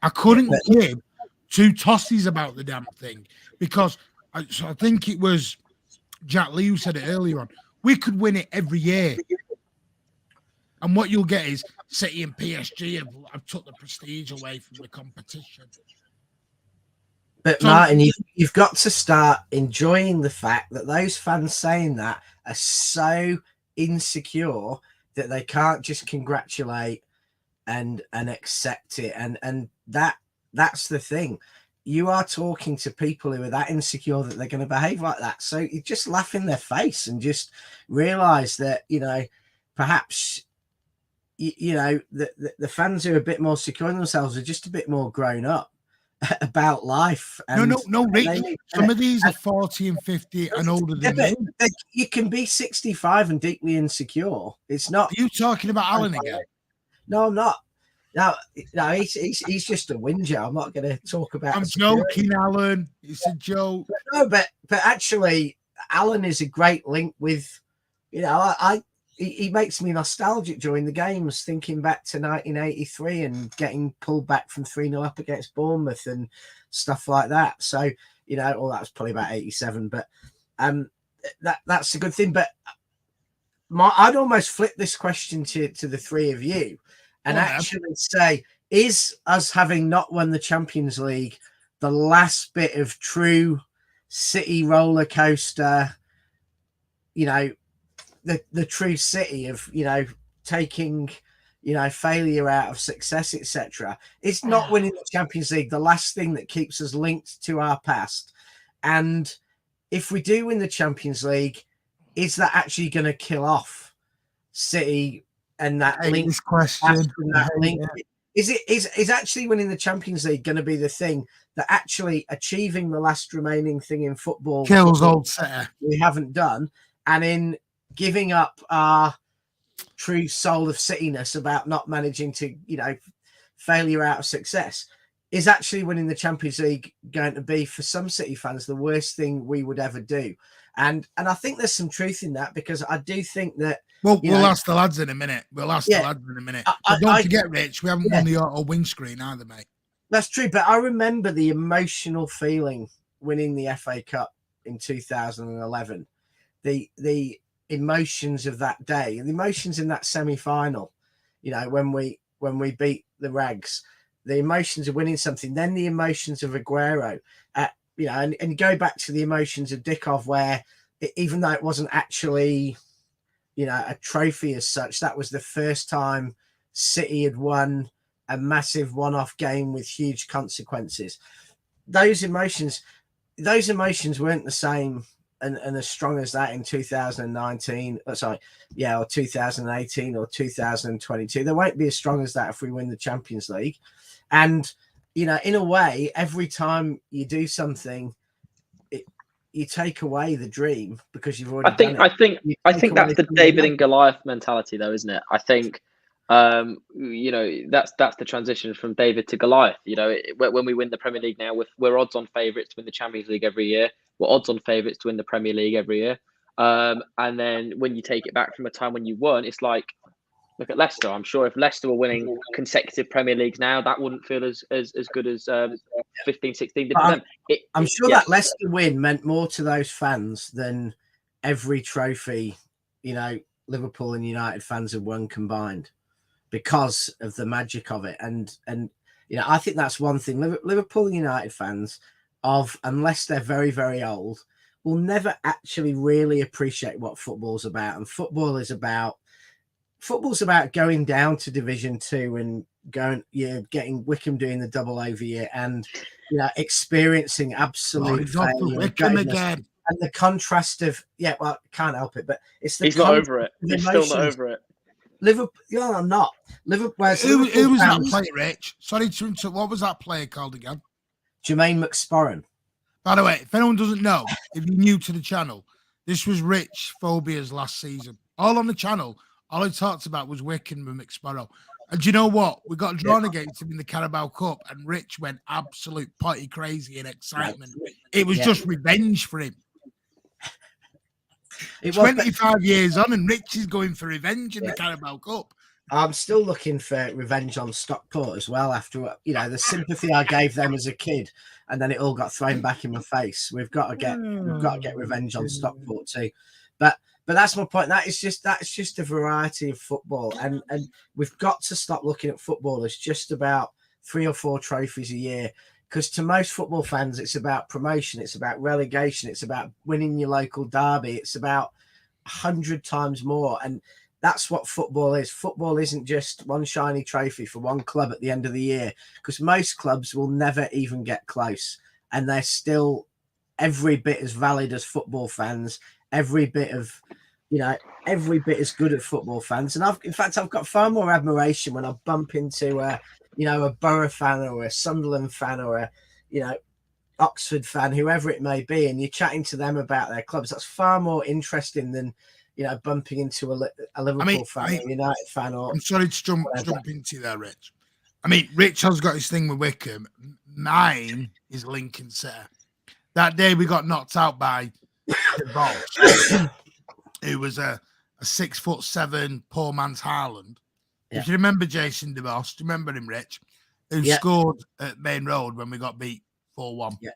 I couldn't give two tossies about the damn thing, because I think it was Jack Lee who said it earlier on. We could win it every year. And what you'll get is City and PSG have took the prestige away from the competition. But so, Martin, you've got to start enjoying the fact that those fans saying that are so insecure that they can't just congratulate and accept it. And that's the thing. You are talking to people who are that insecure that they're going to behave like that. So you just laugh in their face and just realize that, you know, perhaps, you know, the fans who are a bit more secure in themselves are just a bit more grown up about life. And no, Rick. Some of these are 40 and 50 and older than me. You can be 65 and deeply insecure. It's not. Are you talking about Alan again? No, I'm not. No, he's just a whinger. I'm not going to talk about. I'm joking, Alan. It's a joke. No, but actually, Alan is a great link with. You know, he makes me nostalgic during the games, thinking back to 1983 and getting pulled back from 3-0 up against Bournemouth and stuff like that. So, you know, well, that was probably about 87, but that's a good thing. But I'd almost flip this question to the three of you and actually say, is us having not won the Champions League the last bit of true City roller coaster, you know, the true City of, you know, taking, you know, failure out of success, etc. It's not winning the Champions League the last thing that keeps us linked to our past. And if we do win the Champions League, is that actually going to kill off City and that link? This question, that link? Is actually winning the Champions League going to be the thing that actually achieving the last remaining thing in football kills old City we haven't done, and in giving up our true soul of Cityness about not managing to, you know, failure out of success, is actually winning the Champions League going to be, for some City fans, the worst thing we would ever do? And I think there's some truth in that, because I do think that. Well, we'll ask the lads in a minute. We'll ask the lads in a minute. But don't forget, Rich, we haven't won the auto windscreen either, mate. That's true, but I remember the emotional feeling winning the FA Cup in 2011. The emotions of that day, and the emotions in that semi-final, you know, when we beat the Rags, the emotions of winning something, then the emotions of Aguero, you know, and go back to the emotions of Dickov, where even though it wasn't actually, you know, a trophy as such, that was the first time City had won a massive one-off game with huge consequences. Those emotions weren't the same and as strong as that in 2019, or 2018 or 2022. They won't be as strong as that if we win the Champions League. And you know, in a way, every time you do something, you take away the dream because you've already done it. I think that's the David and Goliath mentality, though, isn't it? I think, you know, that's the transition from David to Goliath. You know, when we win the Premier League now, we're odds on favourites to win the Champions League every year. We're odds on favourites to win the Premier League every year. And then when you take it back from a time when you won, it's like, look at Leicester. I'm sure if Leicester were winning consecutive Premier Leagues now, that wouldn't feel as good as 15, 16 did for them. I'm sure that Leicester win meant more to those fans than every trophy, you know, Liverpool and United fans have won combined, because of the magic of it. And you know, I think that's one thing. Liverpool and United fans, unless they're very, very old, will never actually really appreciate what football's about. And football's about going down to Division 2 and getting Wickham doing the double over year, and you know, experiencing absolute failure. Wickham again. And the contrast of can't help it, but it's he's not over it. He's still not over it. Liverpool, I'm not. Liverpool. Who was that player, Rich? Sorry to interrupt. What was that player called again? Jermaine McSporran. By the way, if anyone doesn't know, if you're new to the channel, this was Rich Phobia's last season. All on the channel, all he talked about was Wickham and McSporran. And do you know what? We got drawn against him in the Carabao Cup, and Rich went absolute potty crazy in excitement. It was just revenge for him. 25 years on, and Rich is going for revenge in the Carabao Cup. I'm still looking for revenge on Stockport as well, after, you know, the sympathy I gave them as a kid, and then it all got thrown back in my face. We've got to get revenge on Stockport too. But that's my point. That's just a variety of football, and we've got to stop looking at football as just about 3 or 4 trophies a year. Because to most football fans, it's about promotion, it's about relegation, it's about winning your local derby, it's about 100 times more. And that's what football is. Football isn't just one shiny trophy for one club at the end of the year, because most clubs will never even get close. And they're still every bit as valid as football fans, every bit as good as football fans. And I've got far more admiration when I bump into a Borough fan or a Sunderland fan or a, Oxford fan, whoever it may be, and you're chatting to them about their clubs. That's far more interesting than, bumping into a Liverpool fan or a United fan. Or I'm sorry to jump into there, Rich. I mean, Rich has got his thing with Wickham. Mine is Lincoln City. That day we got knocked out by the boss. It was a 6'7" poor man's Haaland. Yeah. If you remember Jason DeVos, do you remember him, Rich? Who scored at Main Road when we got beat 4-1. Yeah.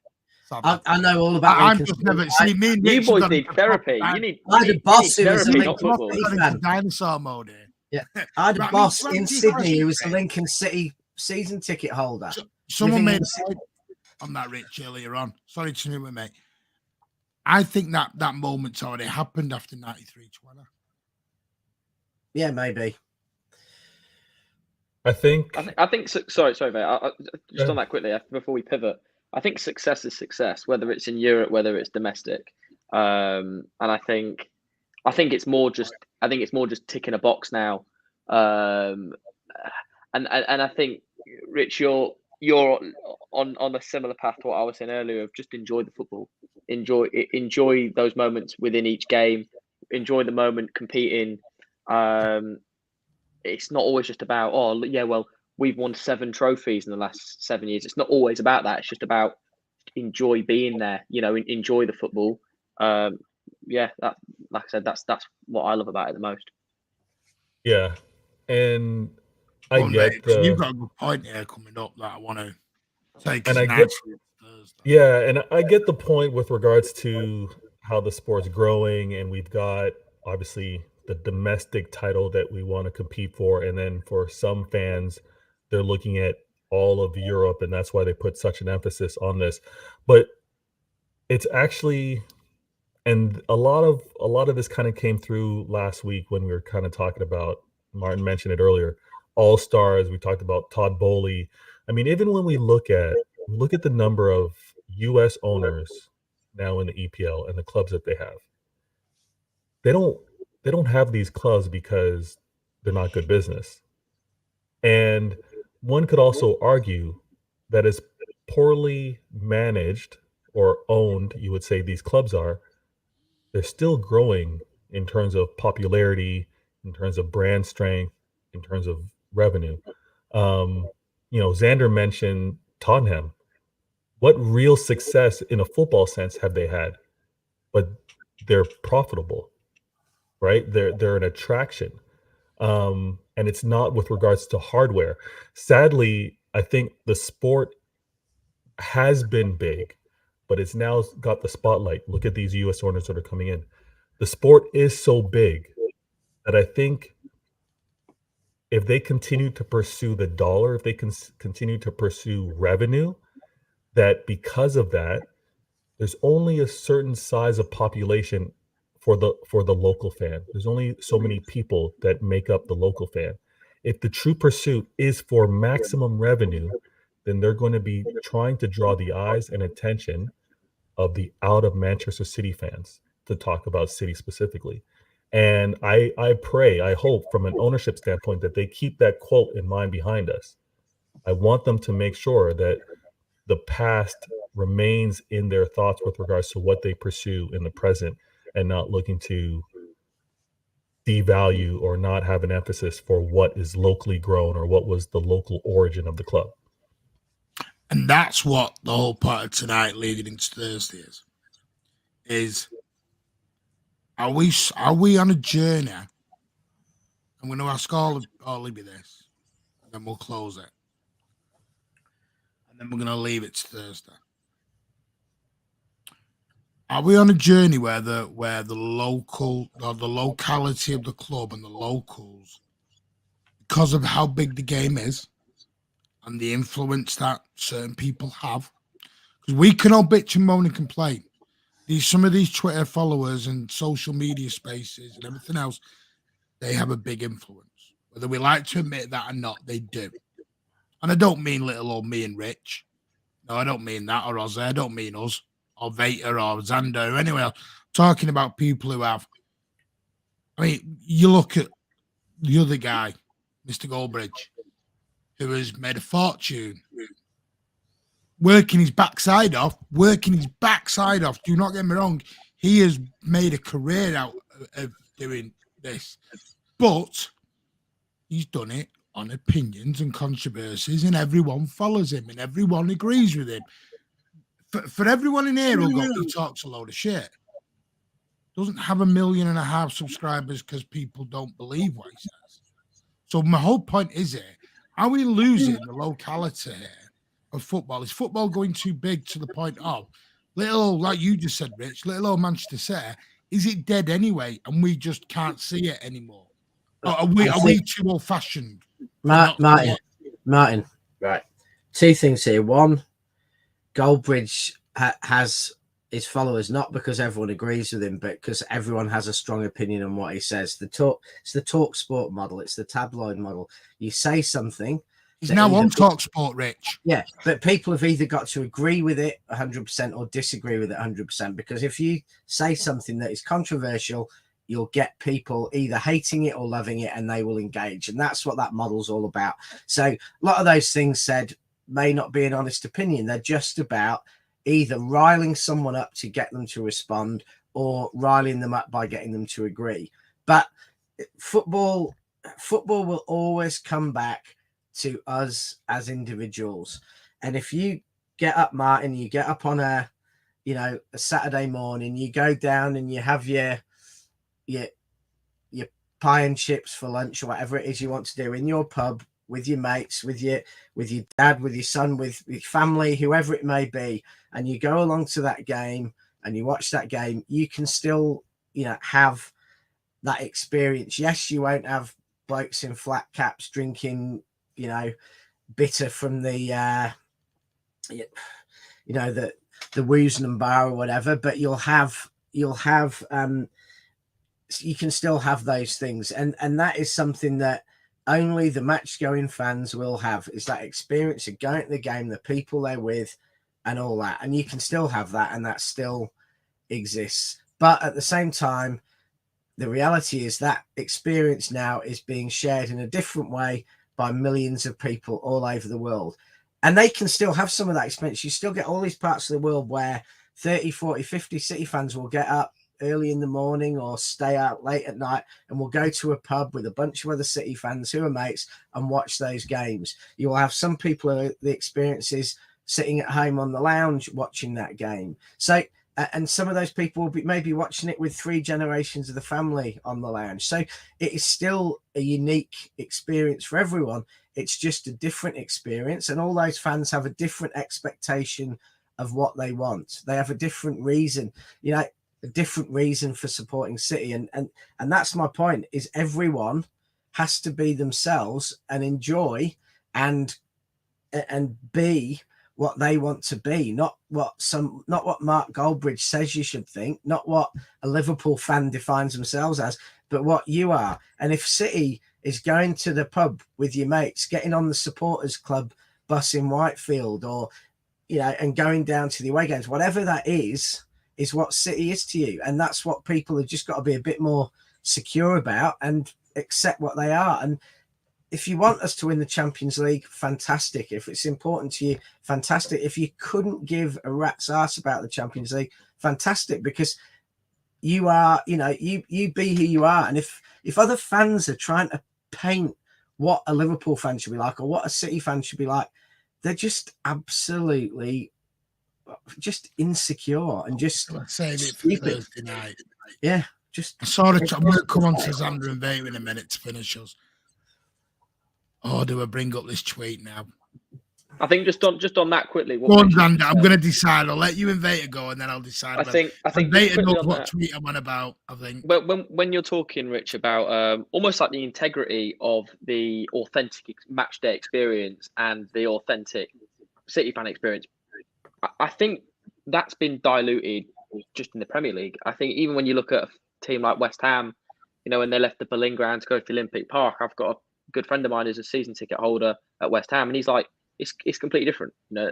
I know all about. I'm just never seen me. You boys need therapy. You need therapy, not football. Dinosaur mode here. Yeah, I had a boss in Sydney who was the Lincoln City season ticket holder. Someone made a point on that, Rich, earlier on. Sorry to interrupt, mate. I think that moment's already happened after 93-20. Yeah, maybe. I think. Sorry, mate. Just on that quickly before we pivot. I think success is success, whether it's in Europe, whether it's domestic, and I think it's more just ticking a box now, and I think, Rich, you're on a similar path to what I was saying earlier of just enjoy the football, enjoy those moments within each game, enjoy the moment competing. It's not always just about we've won 7 trophies in the last 7 years. It's not always about that. It's just about enjoy being there, enjoy the football. Like I said, that's what I love about it the most. Yeah. And you've got a good point here coming up that I want to take. And I get the point with regards to how the sport's growing, and we've got obviously the domestic title that we want to compete for. And then for some fans, they're looking at all of Europe, and that's why they put such an emphasis on this. But it's actually, and a lot of this kind of came through last week when we were kind of talking about, Martin mentioned it earlier, All-Stars. We talked about Todd Bowley. I mean, even when we look at the number of U.S. owners now in the EPL and the clubs that they have, they don't have these clubs because they're not good business. And one could also argue that is poorly managed or owned, you would say these clubs are, they're still growing in terms of popularity, in terms of brand strength, in terms of revenue. Xander mentioned Tottenham. What real success in a football sense have they had? But they're profitable, right? They're an attraction. And it's not with regards to hardware. Sadly, I think the sport has been big, but it's now got the spotlight. Look at these US owners that are coming in. The sport is so big that I think if they continue to pursue the dollar, if they can continue to pursue revenue, that because of that, there's only a certain size of population for the local fan. There's only so many people that make up the local fan. If the true pursuit is for maximum revenue, then they're going to be trying to draw the eyes and attention of the out of Manchester City fans to talk about City specifically. And I pray, I hope from an ownership standpoint that they keep that quote in mind behind us. I want them to make sure that the past remains in their thoughts with regards to what they pursue in the present and not looking to devalue or not have an emphasis for what is locally grown or what was the local origin of the club. And that's what the whole part of tonight leading into Thursday is are we on a journey? I'm going to ask all of you this, and then we'll close it. And then we're going to leave it to Thursday. Are we on a journey where the local or the locality of the club and the locals, because of how big the game is and the influence that certain people have, because we can all bitch and moan and complain. Some of these Twitter followers and social media spaces and everything else, they have a big influence. Whether we like to admit that or not, they do. And I don't mean little old me and Rich. No, I don't mean that, or Ozzy. I don't mean us, or Vater, or Xander, or anyone else. I'm talking about people who have. I mean, you look at the other guy, Mr. Goldbridge, who has made a fortune working his backside off. Do not get me wrong. He has made a career out of doing this. But he's done it on opinions and controversies, and everyone follows him, and everyone agrees with him. For everyone in here who he talks a load of shit, doesn't have 1.5 million subscribers because people don't believe what he says. So my whole point is here, are we losing the locality here of football? Is football going too big to the point of little, like you just said, Rich, little old Manchester City, is it dead anyway and we just can't see it anymore? Are we too old-fashioned? Martin, right. Two things here. One, Goldbridge has his followers not because everyone agrees with him, but because everyone has a strong opinion on what he says. It's the talk sport model. It's the tabloid model. You say something. He's now on talk sport, Rich. Yeah, but people have either got to agree with it 100% or disagree with it 100%. Because if you say something that is controversial, you'll get people either hating it or loving it, and they will engage. And that's what that model's all about. So a lot of those things said may not be an honest opinion. They're just about either riling someone up to get them to respond or riling them up by getting them to agree. But football will always come back to us as individuals. And if you get up, Martin, you get up on a Saturday morning, you go down and you have your pie and chips for lunch or whatever it is you want to do in your pub with your mates, with your dad, with your son, with your family, whoever it may be, and you go along to that game and you watch that game, you can still have that experience. Yes, you won't have blokes in flat caps drinking bitter from the the Woosnam bar or whatever, but you can still have those things, and that is something that only the match going fans will have, is that experience of going to the game, the people they're with and all that. And you can still have that, and that still exists. But at the same time, the reality is that experience now is being shared in a different way by millions of people all over the world. And they can still have some of that experience. You still get all these parts of the world where 30, 40, 50 City fans will get up early in the morning or stay out late at night and will go to a pub with a bunch of other City fans who are mates and watch those games. You will have some people who the experiences sitting at home on the lounge watching that game. So, and some of those people will be maybe watching it with 3 generations of the family on the lounge. So it is still a unique experience for everyone. It's just a different experience, and all those fans have a different expectation of what they want. They have a different reason, you know, a different reason for supporting City. And that's my point, is everyone has to be themselves and enjoy and be what they want to be, not what Mark Goldbridge says you should think, not what a Liverpool fan defines themselves as, but what you are. And if City is going to the pub with your mates, getting on the supporters club bus in Whitefield, or, you know, and going down to the away games, whatever that is what City is to you. And that's what people have just got to be a bit more secure about and accept what they are. And if you want us to win the Champions League, fantastic. If it's important to you, fantastic. If you couldn't give a rat's ass about the Champions League, fantastic, because you are, you know, you be who you are. And if other fans are trying to paint what a Liverpool fan should be like or what a City fan should be like, they're just absolutely just insecure and just save it for Thursday night. Yeah, just I'm going to come on to Xander and Vader in a minute to finish us. Oh, do I bring up this tweet now? I think just on that quickly. Go on, Xander. I'm going to decide. I'll let you and Vader go, and then I'll decide. I think Vader knows what tweet I'm on about. I think. When you're talking, Rich, about almost like the integrity of the authentic match day experience and the authentic City fan experience, I think that's been diluted just in the Premier League. I think even when you look at a team like West Ham, you know, when they left the Berlin ground to go to the Olympic Park, I've got a good friend of mine who's a season ticket holder at West Ham, and he's like, it's completely different. You know,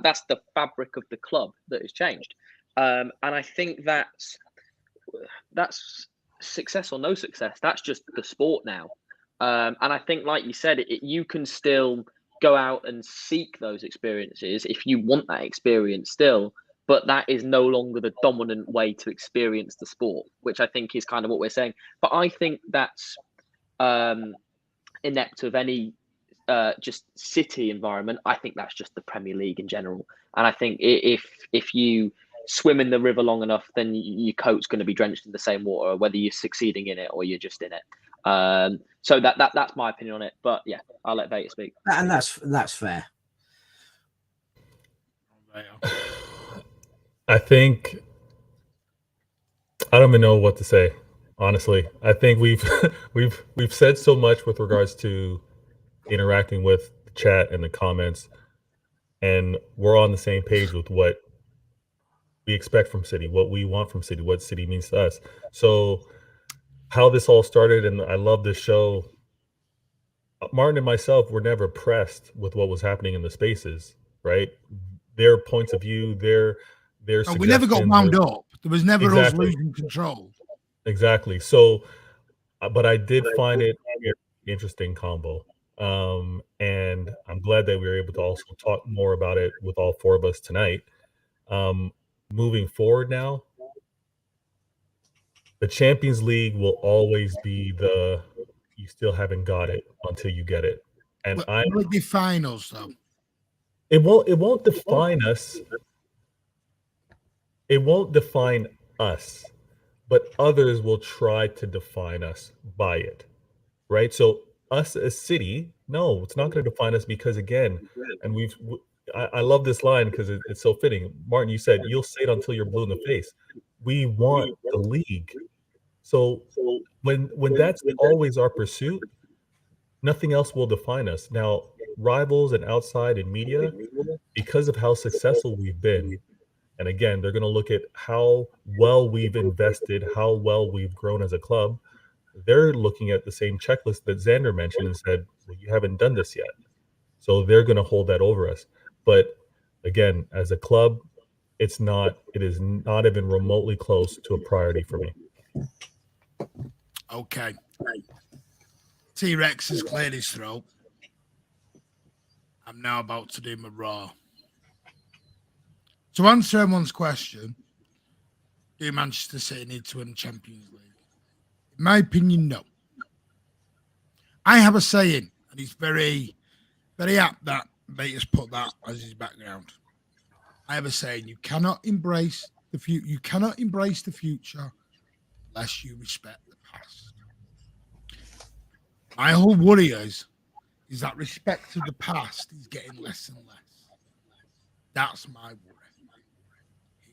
that's the fabric of the club that has changed, and I think that's success or no success. That's just the sport now, and I think, like you said, you can still go out and seek those experiences if you want that experience still, but that is no longer the dominant way to experience the sport, which I think is kind of what we're saying. But I think that's inept of any just City environment. I think that's just the Premier League in general. And I think if you swim in the river long enough, then your coat's going to be drenched in the same water, whether you're succeeding in it or you're just in it. So that's my opinion on it. But yeah, I'll let Vader speak. And that's fair. I think I don't even know what to say. Honestly, I think we've said so much with regards to interacting with the chat and the comments, and we're on the same page with what we expect from City, what we want from City, what City means to us. So how this all started, and I love this show. Martin and myself were never pressed with what was happening in the spaces, right? Their points of view, their we never got wound up. There was never us losing control. Exactly. So, but I did find it a very interesting combo. And I'm glad that we were able to also talk more about it with all 4 of us tonight. Moving forward now, the Champions League will always be you still haven't got it until you get it. And will it define us though? It won't define us. It won't define us, but others will try to define us by it, right? So us as City, no, it's not going to define us, because again, and I love this line because it's so fitting. Martin, you said you'll say it until you're blue in the face. We want the league. So when that's always our pursuit, nothing else will define us. Now, rivals and outside and media, because of how successful we've been, and again, they're going to look at how well we've invested, how well we've grown as a club. They're looking at the same checklist that Xander mentioned and said, well, you haven't done this yet. So they're going to hold that over us. But again, as a club, it is not even remotely close to a priority for me. Okay. T-Rex has cleared his throat. I'm now about to do my raw. To answer everyone's question, do Manchester City need to win the Champions League? In my opinion, no. I have a saying, and it's very, very apt that Bates put that as his background. I have a saying: you cannot embrace the future. You cannot embrace the future unless you respect the past. My whole worry is that respect of the past is getting less and less. That's my worry here,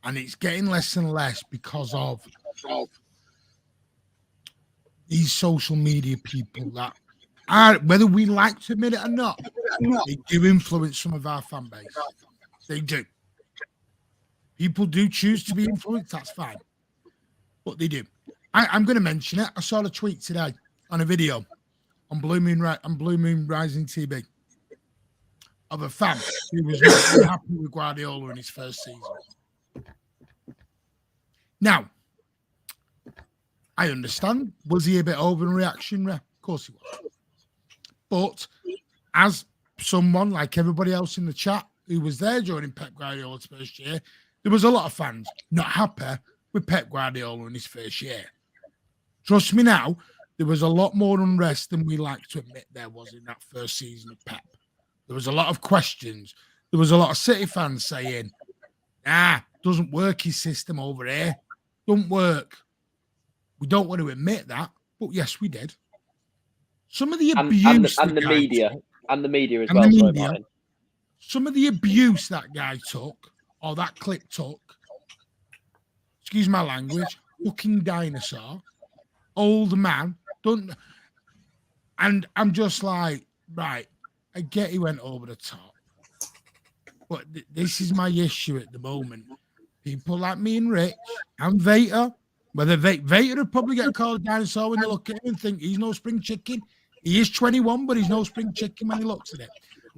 and it's getting less and less because of these social media people that are, whether we like to admit it or not, they do influence some of our fan base. They do. People do choose to be influenced. That's fine, but they do. I'm going to mention it. I saw a tweet today on a video on Blue Moon Rising TV of a fan who was not very happy with Guardiola in his first season. Now, I understand. Was he a bit overreactionary? Of course he was. But as someone like everybody else in the chat who was there during Pep Guardiola's first year, there was a lot of fans not happy with Pep Guardiola in his first year. Trust me now, there was a lot more unrest than we like to admit there was in that first season of Pep. There was a lot of questions. There was a lot of City fans saying, doesn't work his system over here. Don't work. We don't want to admit that, but yes, we did. Some of the abuse and the media as and well. The Sorry, media, Martin. some of the abuse that guy took, or that clip took, excuse my language, fucking dinosaur, old man, and I'm just like, right, I get he went over the top, but this is my issue at the moment. People like me and Rich and Vader, whether Vader would probably get called a dinosaur when they look at him and think he's no spring chicken. He is 21, but he's no spring chicken when he looks at it.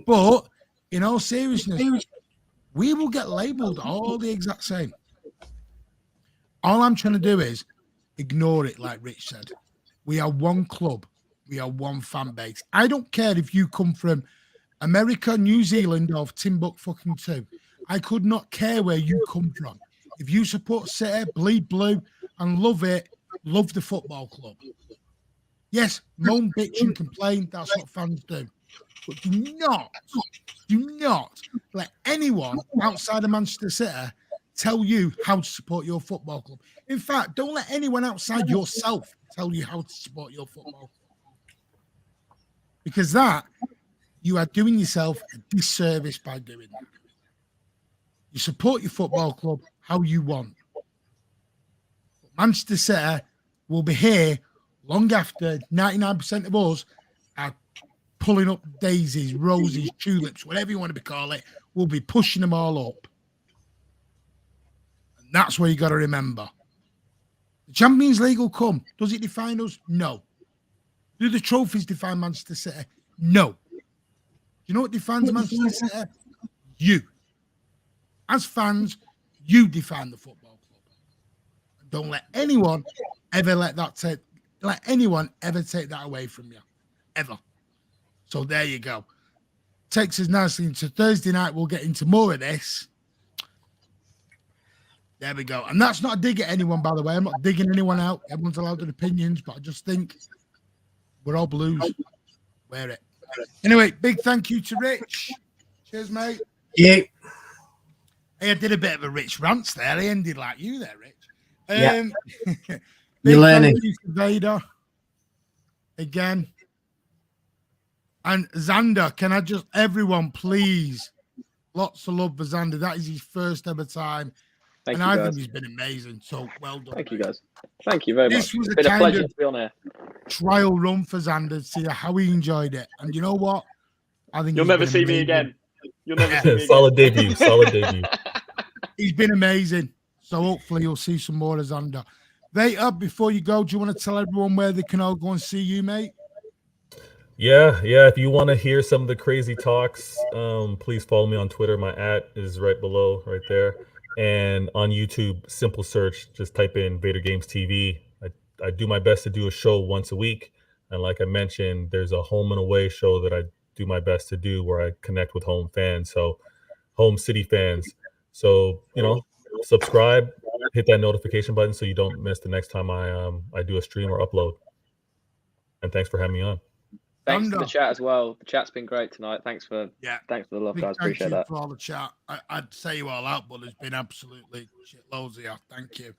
But in all seriousness, we will get labelled all the exact same. All I'm trying to do is ignore it, like Rich said. We are one club. We are one fan base. I don't care if you come from America, New Zealand, or Timbuktu. I could not care where you come from. If you support City, bleed blue, and love it, love the football club. Yes, moan, bitch, and complain. That's what fans do. But do not let anyone outside of Manchester City tell you how to support your football club. In fact, don't let anyone outside yourself tell you how to support your football club. Because that, you are doing yourself a disservice by doing that. You support your football club how you want. But Manchester City will be here long after 99% of us are pulling up daisies, roses, tulips, whatever you want to call it. We'll be pushing them all up. And that's what you got to remember. The Champions League will come. Does it define us? No. Do the trophies define Manchester City? No. Do you know what defines Manchester City? You. As fans, you define the football club. And don't let anyone ever take that away from you. Ever. So there you go. Takes us nicely into Thursday night. We'll get into more of this. There we go. And that's not a dig at anyone, by the way. I'm not digging anyone out. Everyone's allowed their opinions, but I just think we're all blues. Wear it. Anyway, big thank you to Rich. Cheers, mate. Yeah. Hey, I did a bit of a Rich rant there. I ended like you there, Rich. You're learning. Thank you to Vader again. And Xander, can I just, everyone, please, lots of love for Xander. That is his first ever time. Thank and you, I guys. think he's been amazing. So well done. Thank you, guys. Thank you very This much. was It's a been a kind pleasure of to be on here. trial run for Xander to see how he enjoyed it. And you know what? I think You'll he's never been see me amazing. again. You'll never see me again. Solid debut. Solid debut. He's been amazing. So hopefully you'll see some more of Xander. Vader, before you go, do you want to tell everyone where they can all go and see you, mate? Yeah. If you want to hear some of the crazy talks, please follow me on Twitter. My @ is right below, right there. And on YouTube, simple search, just type in Vader Games TV. I do my best to do a show once a week. And like I mentioned, there's a home and away show that I do my best to do, where I connect with home fans, so home city fans. So, subscribe, hit that notification button so you don't miss the next time I do a stream or upload. And thanks for having me on. Thanks to the Thunder. chat as well. The chat's been great tonight. Thanks for Yeah. the love, Big guys. thank Appreciate you that. for all the chat. I'd say you all out, but there's been absolutely shitloads of you. Thank you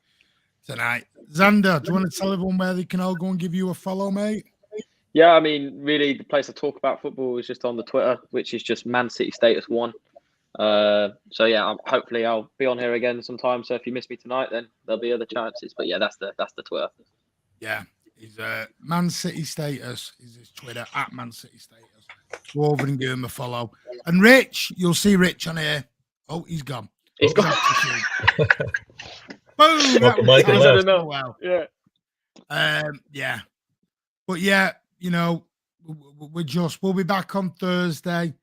tonight. Xander, do you want to tell everyone where they can all go and give you a follow, mate? Yeah, I mean, really, the place I talk about football is just on the Twitter, which is just Man City Status 1. So yeah, hopefully I'll be on here again sometime. So if you miss me tonight, then there'll be other chances. But yeah, that's the Twitter. Yeah, he's Man City Status is his Twitter at Man City Status. Go over and give him a follow. And Rich, you'll see Rich on here. Oh, he's gone. He's gone. Boom! That was Mike and left. so well. Yeah. Yeah. But yeah, we'll be back on Thursday.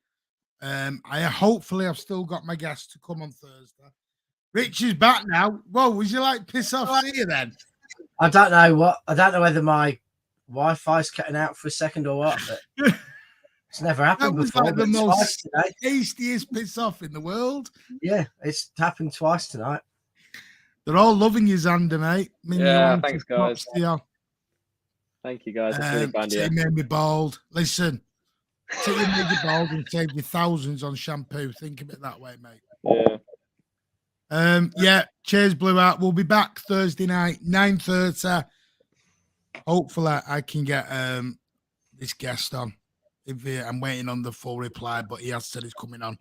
Hopefully I've still got my guests to come on Thursday. Rich is back now. Whoa, was you like piss off see you then? I don't know whether my Wi-Fi's cutting out for a second or what, but it's never That happened was before. like the but most twice today. tastiest piss off in the world. Yeah, it's happened twice tonight. They're all loving you, Xander, mate. I mean, Yeah, thanks, guys. You. Thank you, guys. It's really kind of you. Made me bald. Listen, City made you bald and saved you thousands on shampoo. Think of it that way, mate. Yeah. Yeah. Cheers, Blue Out. We'll be back Thursday night, 9:30. Hopefully, I can get this guest on. I'm waiting on the full reply, but he has said he's coming on.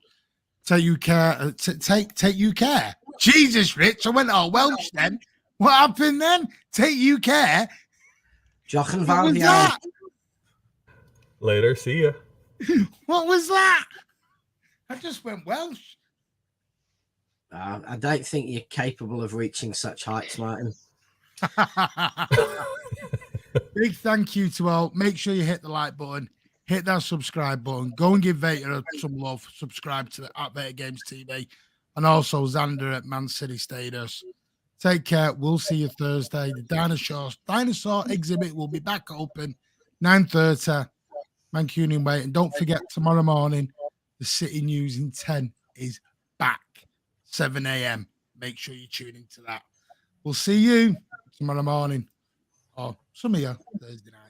Take you care. Take you care. Jesus, Rich. I went all Welsh then. What happened then? Take you care. Jochen What van was der that? Later. See ya. What was that? I just went Welsh. I don't think you're capable of reaching such heights, Martin. Big thank you to all. Make sure you hit the like button, hit that subscribe button. Go and give Vader some love. Subscribe to the at Vader Games TV, and also Xander at Man City Status. Take care. We'll see you Thursday. The dinosaur exhibit will be back open 9:30. Mancunian Way, and don't forget tomorrow morning the City News in 10 is back 7 a.m. Make sure you tune into that. We'll see you tomorrow morning, or some of you Thursday night.